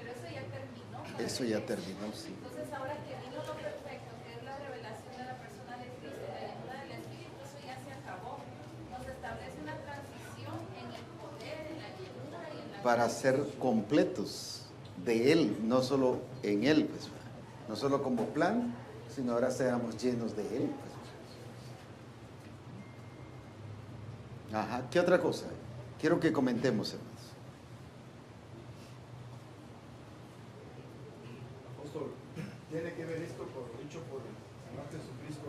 pero eso ya terminó. Eso ya terminó, sí. Entonces ahora que vino lo perfecto, que es la revelación de la persona de Cristo y la llenura del Espíritu, eso ya se acabó. Nos establece una transición en el poder, en la llenura y en la... Para ser completos de Él, no solo en Él, pues, no solo como plan, sino ahora seamos llenos de Él. Pues. Ajá, ¿qué otra cosa? Quiero que comentemos, hermanos. Apóstol, tiene que ver esto por lo dicho por el Señor Jesucristo.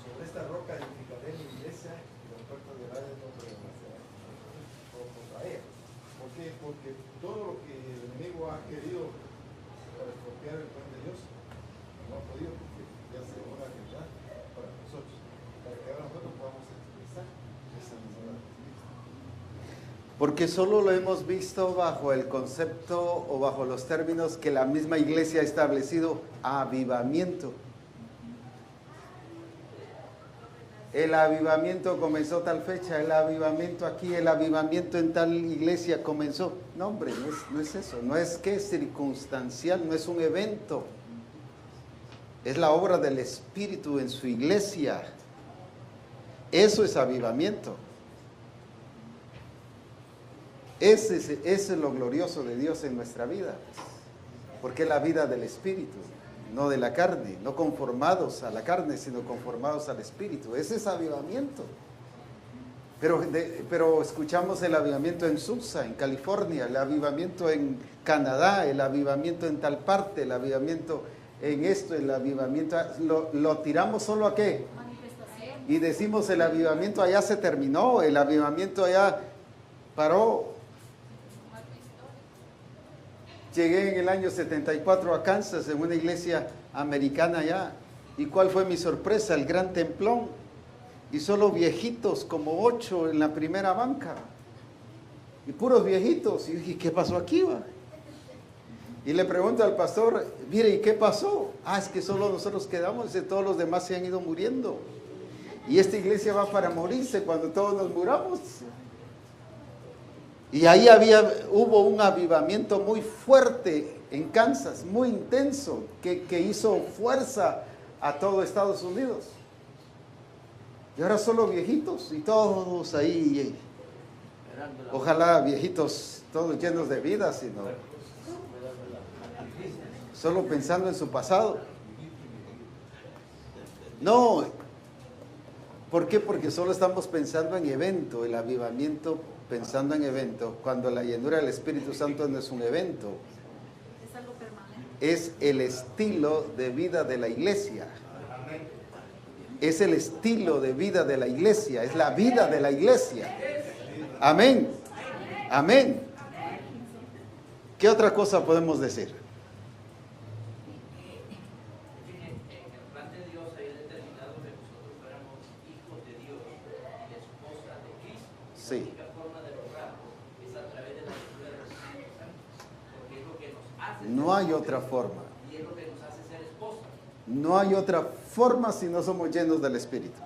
Sobre esta roca edificaré mi iglesia y las puertas del Hades no prevalecerán contra ella. ¿Por qué? Porque todo lo que el enemigo ha querido para expropiar el plan de Dios no ha podido, porque ya se dio una realidad para nosotros, para que ahora nosotros podamos expresar esa misma verdad. Porque solo lo hemos visto bajo el concepto o bajo los términos que la misma iglesia ha establecido: avivamiento. El avivamiento comenzó tal fecha, el avivamiento aquí, el avivamiento en tal iglesia comenzó. No, hombre, no es eso, no es que es circunstancial, no es un evento. Es la obra del Espíritu en su iglesia. Eso es avivamiento. Ese es lo glorioso de Dios en nuestra vida, porque es la vida del Espíritu, no de la carne, no conformados a la carne, sino conformados al Espíritu. Ese es avivamiento. Pero escuchamos el avivamiento en Susa, en California, el avivamiento en Canadá, el avivamiento en tal parte, el avivamiento en esto, el avivamiento, lo tiramos solo a qué, y decimos el avivamiento allá se terminó, el avivamiento allá paró. Llegué en el año 74 a Kansas, en una iglesia americana allá. ¿Y cuál fue mi sorpresa? El gran templón. Y solo viejitos, como 8 en la primera banca. Y puros viejitos. Y dije, ¿qué pasó aquí, va? Y le pregunto al pastor, mire, ¿y qué pasó? Ah, es que solo nosotros quedamos, y todos los demás se han ido muriendo. Y esta iglesia va para morirse cuando todos nos muramos. Y ahí hubo un avivamiento muy fuerte en Kansas, muy intenso, que hizo fuerza a todo Estados Unidos. Y ahora solo viejitos y todos ahí, ojalá viejitos todos llenos de vida, sino solo pensando en su pasado. No, ¿por qué? Porque solo estamos pensando en evento, el avivamiento pensando en evento, cuando la llenura del Espíritu Santo no es un evento, Es algo permanente. es el estilo de vida de la iglesia. Es el estilo de vida de la iglesia, es la vida de la iglesia. Amén. Amén. ¿Qué otra cosa podemos decir? En el plan de Dios había determinado que nosotros fuéramos hijos de Dios y esposa de Cristo. Sí. La única forma de lograrlo es a través de la lectura del Espíritu Santo, porque es lo que nos hace. No hay otra forma. Y es lo que nos hace ser esposa. No hay otra forma si no somos llenos del Espíritu.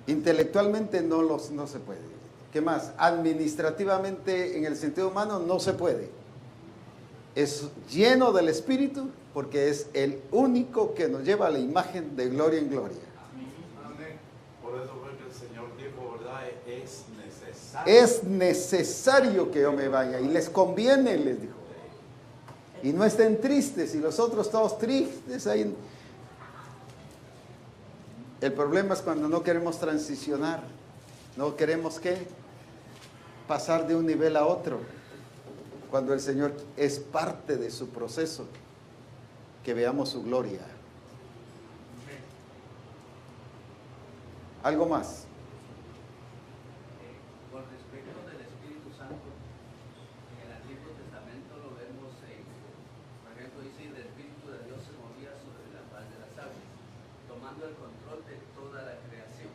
Intelectualmente no se puede. ¿Qué más? Administrativamente, en el sentido humano, no se puede. Es lleno del Espíritu porque es el único que nos lleva a la imagen de gloria en gloria. Amén. Por eso fue que el Señor dijo, ¿verdad? Es necesario. Es necesario que yo me vaya y les conviene, les dijo. Y no estén tristes y los otros todos tristes ahí. El problema es cuando no queremos transicionar, no queremos ¿qué? Pasar de un nivel a otro, cuando el Señor es parte de su proceso, que veamos su gloria. ¿Algo más? Con respecto del Espíritu Santo, en el Antiguo Testamento lo vemos, por ejemplo, dice, el Espíritu de Dios se movía sobre la faz de las aguas, tomando el control de toda la creación.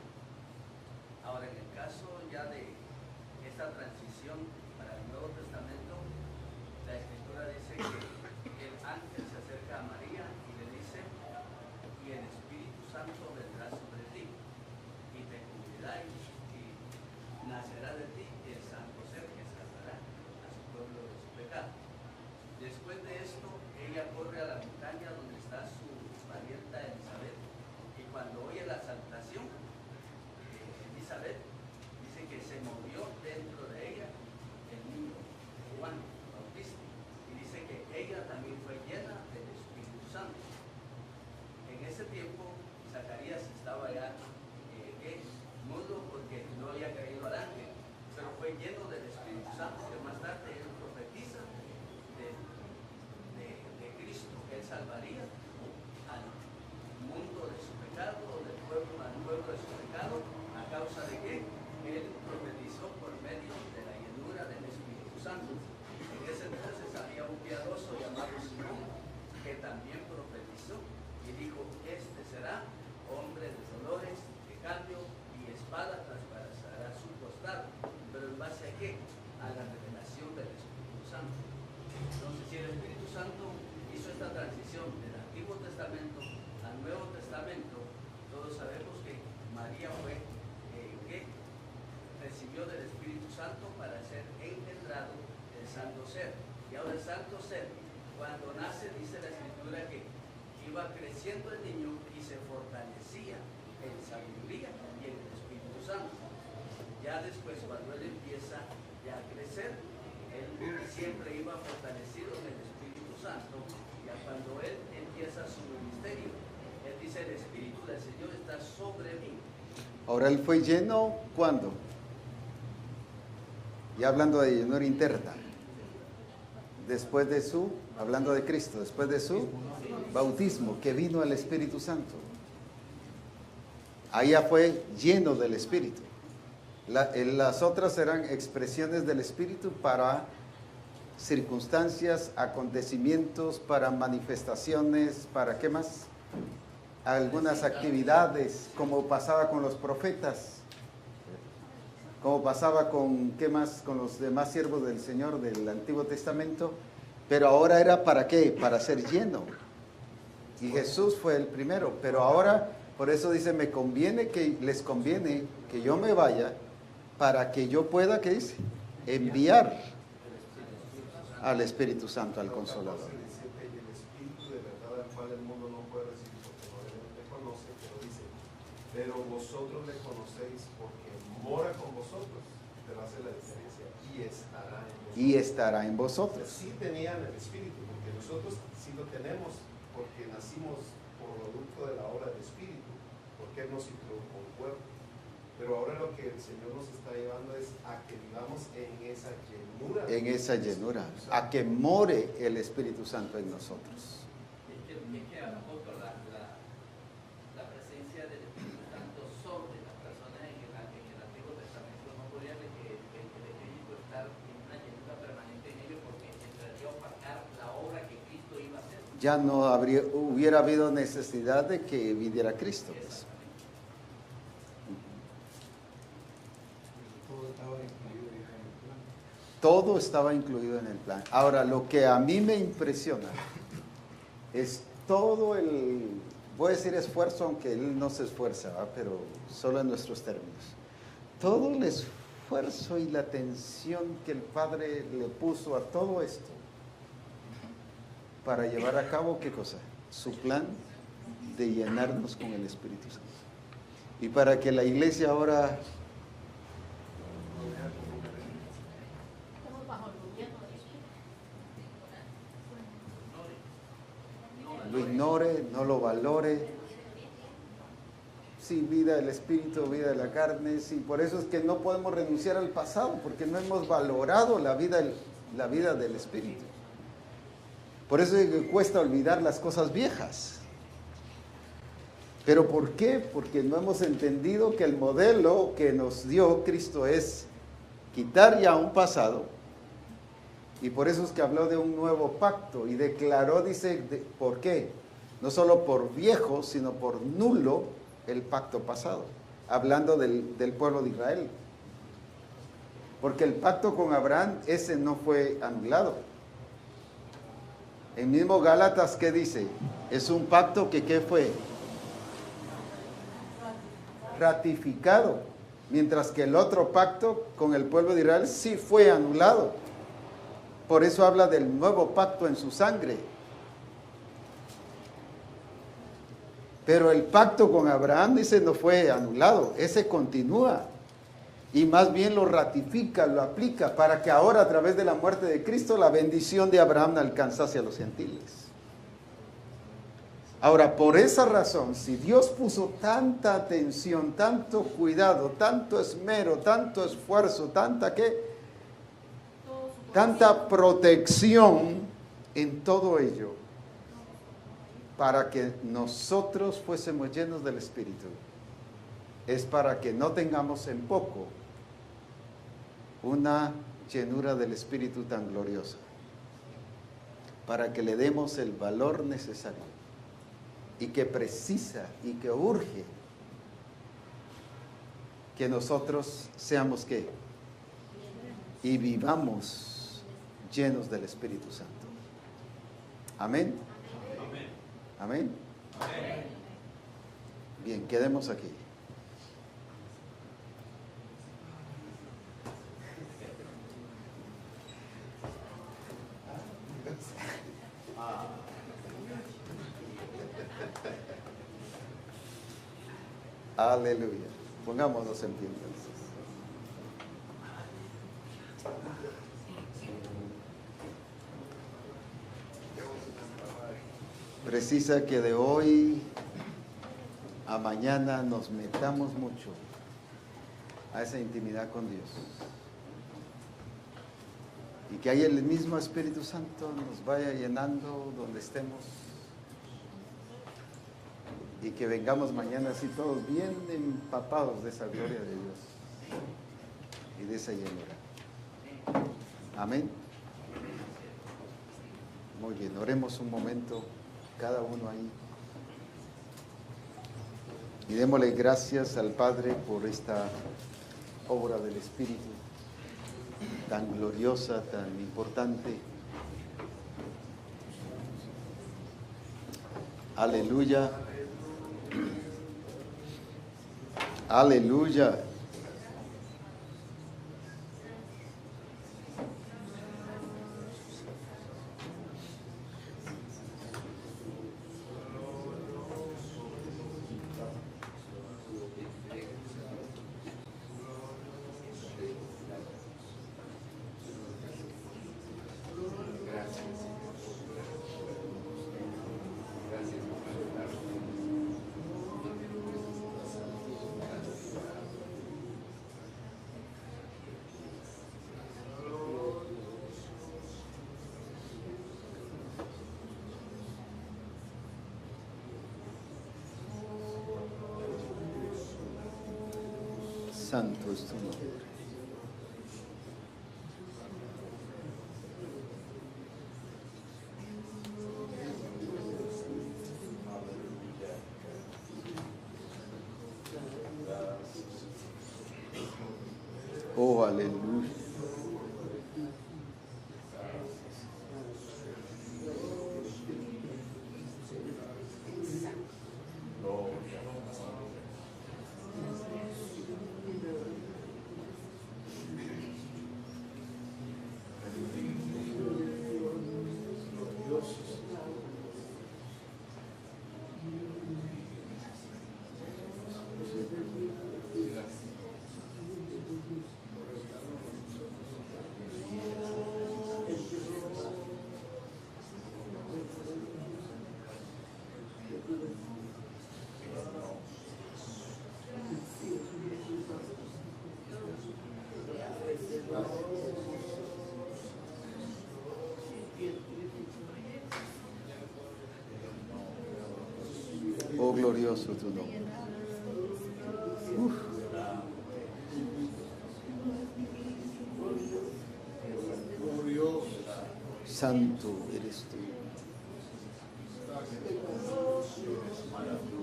Ahora, en el caso ya de esta transición para el Nuevo Testamento, la Escritura dice que el ángel se acerca a María y le dice, y el Espíritu Santo vendrá sobre ti, y te cubrirá y nacerá de ti el santo ser que salvará a su pueblo de su pecado. Después de esto, ella corre a la montaña donde está su parienta Elizabeth, y cuando oye la saltación, Elizabeth dice que se movió dentro de ella el niño Juan Bautista, y dice que ella también fue llena del Espíritu Santo. En ese tiempo, Zacarías estaba ya mudo porque no había caído al ángel, pero fue lleno del Espíritu Santo, que más tarde él profetiza de Cristo, que él salvaría al mundo de su pecado, del pueblo, al pueblo de su pecado, a causa de que él profetizó por medio de la llenura del Espíritu Santo. En ese entonces había un piadoso llamado Simón, que también profetizó y dijo, este será hombre de dolores, de cambio, y espada traspasará su costado. Pero ¿en base a qué? A la revelación del Espíritu Santo. Entonces, si el Espíritu Santo hizo esta transición del Antiguo Testamento al Nuevo Testamento, todos sabemos que María fue que recibió del Espíritu Santo para ser engendrado el Santo Ser. Y ahora el Santo Ser, cuando nace, dice la Escritura que iba creciendo el niño y se fortalecía en sabiduría y en el Espíritu Santo. Ya después, cuando él empieza ya a crecer, él siempre iba fortalecido en el Espíritu Santo. Ya cuando él empieza su ministerio, él dice, el Espíritu del Señor está sobre mí. Ahora él fue lleno, ¿cuándo? Ya hablando de llenura interna. Después de su, hablando de Cristo, después de su bautismo, que vino el Espíritu Santo. Ahí ya fue lleno del Espíritu. Las otras eran expresiones del Espíritu para circunstancias, acontecimientos, para manifestaciones, para ¿qué más? Algunas actividades, como pasaba con los profetas, como pasaba con, ¿qué más? Con los demás siervos del Señor del Antiguo Testamento, pero ahora era ¿para qué? Para ser lleno. Y Jesús fue el primero, pero ahora, por eso dice, les conviene que yo me vaya para que yo pueda, ¿qué dice? Enviar al Espíritu Santo, al Consolador. El Espíritu de verdad al cual el mundo no puede recibir porque no le conoce, pero dice, pero vosotros le conocéis porque mora con vosotros, pero hace la diferencia, y estará en vosotros. Y estará en vosotros. Sí tenían el Espíritu, porque nosotros sí lo tenemos porque nacimos por producto de la obra del Espíritu, porque Él nos introdujo un cuerpo. Pero ahora lo que el Señor nos está llevando es a que vivamos en esa llenura. En esa llenura, a que more el Espíritu Santo en nosotros. Es que apóstol, la presencia del Espíritu Santo sobre las personas en el Antiguo Testamento no podía que el Espíritu estar en una llenura permanente en ellos porque entraría a opacar la obra que Cristo iba a hacer. Ya no hubiera habido necesidad de que viniera Cristo. Pues. Todo estaba incluido en el plan. Ahora, lo que a mí me impresiona es todo el, voy a decir esfuerzo, aunque Él no se esfuerza, ¿va? Pero solo en nuestros términos. Todo el esfuerzo y la atención que el Padre le puso a todo esto para llevar a cabo, ¿qué cosa? Su plan de llenarnos con el Espíritu Santo. Y para que la iglesia ahora lo ignore, no lo valore. Sí, vida del Espíritu, vida de la carne. Sí, por eso es que no podemos renunciar al pasado, porque no hemos valorado la vida del Espíritu. Por eso es que cuesta olvidar las cosas viejas. ¿Pero por qué? Porque no hemos entendido que el modelo que nos dio Cristo es quitar ya un pasado. Y por eso es que habló de un nuevo pacto y declaró, dice, ¿por qué? No solo por viejo, sino por nulo el pacto pasado. Hablando del pueblo de Israel. Porque el pacto con Abraham, ese no fue anulado. El mismo Gálatas, ¿qué dice? Es un pacto que, ¿qué fue? Ratificado. Mientras que el otro pacto con el pueblo de Israel sí fue anulado. Por eso habla del nuevo pacto en su sangre. Pero el pacto con Abraham, dice, no fue anulado. Ese continúa. Y más bien lo ratifica, lo aplica, para que ahora a través de la muerte de Cristo la bendición de Abraham alcanzase a los gentiles. Ahora, por esa razón, si Dios puso tanta atención, tanto cuidado, tanto esmero, tanto esfuerzo, tanta protección en todo ello, para que nosotros fuésemos llenos del Espíritu, es para que no tengamos en poco una llenura del Espíritu tan gloriosa, para que le demos el valor necesario y que precisa y que urge que nosotros seamos ¿qué? Y vivamos llenos del Espíritu Santo. Amén. Amén. Amén. Bien, quedemos aquí. Aleluya. Pongámonos en pie entonces. Precisa que de hoy a mañana nos metamos mucho a esa intimidad con Dios. Y que ahí el mismo Espíritu Santo nos vaya llenando donde estemos. Y que vengamos mañana así todos bien empapados de esa gloria de Dios y de esa llenura. Amén. Muy bien, oremos un momento cada uno ahí. Y démosle gracias al Padre por esta obra del Espíritu tan gloriosa, tan importante. Aleluya. Aleluya. Santo es tu nombre. Oh, aleluya. Oh, glorioso tu nombre. Uf. Santo eres tú.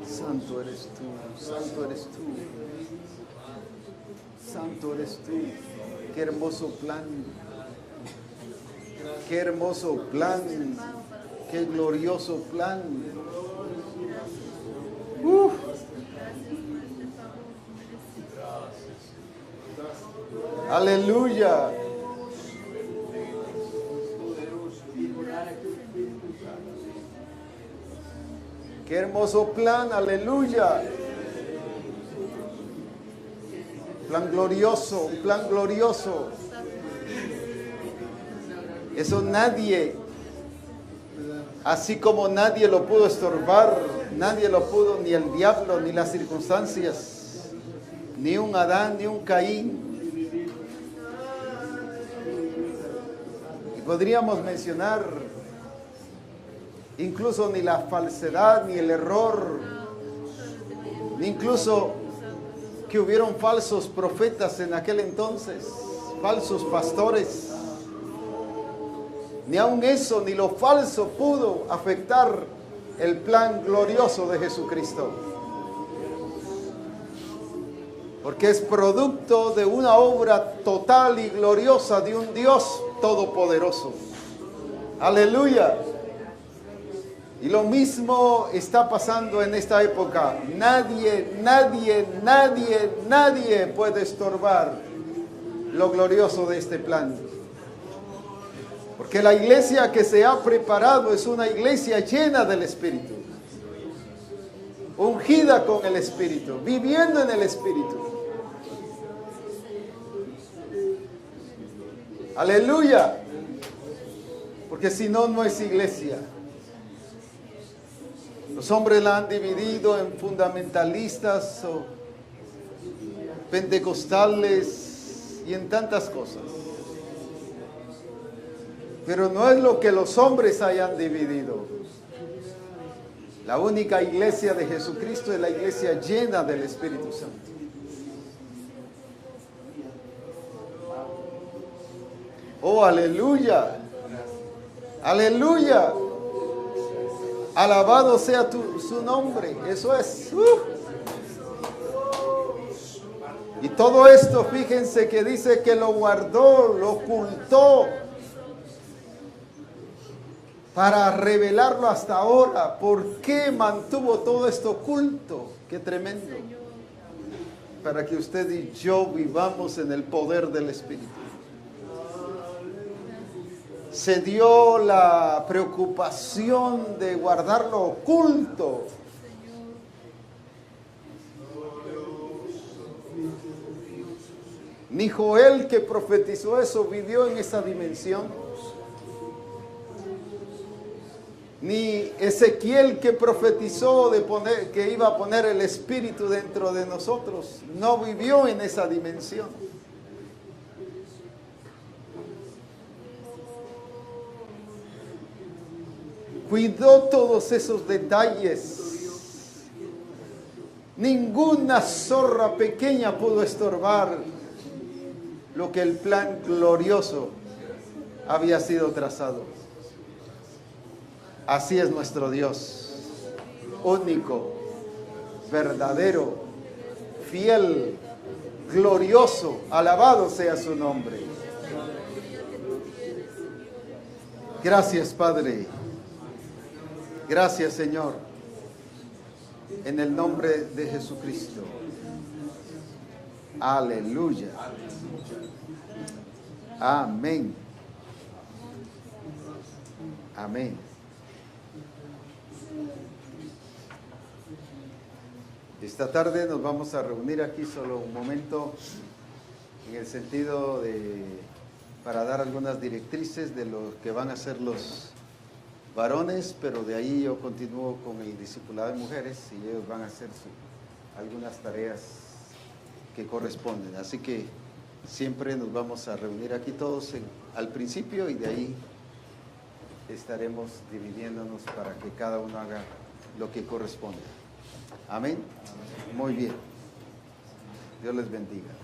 Santo eres tú. Santo eres tú. Santo eres tú. Qué hermoso plan. Qué hermoso plan. Qué glorioso plan. Aleluya. Qué hermoso plan, aleluya. Plan glorioso, un plan glorioso. Eso nadie, así como nadie lo pudo estorbar, nadie lo pudo, ni el diablo, ni las circunstancias, ni un Adán, ni un Caín. Y podríamos mencionar incluso ni la falsedad, ni el error, ni incluso que hubieron falsos profetas en aquel entonces, falsos pastores. Ni aun eso, ni lo falso pudo afectar el plan glorioso de Jesucristo. Porque es producto de una obra total y gloriosa de un Dios todopoderoso. Aleluya. Y lo mismo está pasando en esta época. Nadie puede estorbar lo glorioso de este plan. Porque la iglesia que se ha preparado es una iglesia llena del Espíritu. Ungida con el Espíritu, viviendo en el Espíritu. Aleluya. Porque si no, no es iglesia. Los hombres la han dividido en fundamentalistas o pentecostales y en tantas cosas. Pero no es lo que los hombres hayan dividido. La única iglesia de Jesucristo es la iglesia llena del Espíritu Santo. Oh, aleluya. Aleluya. Alabado sea su nombre. Eso es. Y todo esto, fíjense que dice que lo guardó, lo ocultó para revelarlo hasta ahora. ¿Por qué mantuvo todo esto oculto? Qué tremendo. Para que usted y yo vivamos en el poder del Espíritu. Se dio la preocupación de guardarlo oculto. Ni Joel, que profetizó eso, vivió en esa dimensión. Ni Ezequiel, que profetizó que iba a poner el Espíritu dentro de nosotros, no vivió en esa dimensión. Cuidó todos esos detalles. Ninguna zorra pequeña pudo estorbar lo que el plan glorioso había sido trazado. Así es nuestro Dios, único, verdadero, fiel, glorioso, alabado sea su nombre. Gracias, Padre. Gracias, Señor. En el nombre de Jesucristo. Aleluya. Amén. Amén. Esta tarde nos vamos a reunir aquí solo un momento en el sentido de para dar algunas directrices de lo que van a ser los varones, pero de ahí yo continúo con el discipulado de mujeres y ellos van a hacer algunas tareas que corresponden. Así que siempre nos vamos a reunir aquí todos al principio y de ahí estaremos dividiéndonos para que cada uno haga lo que corresponde. Amén. Muy bien. Dios les bendiga.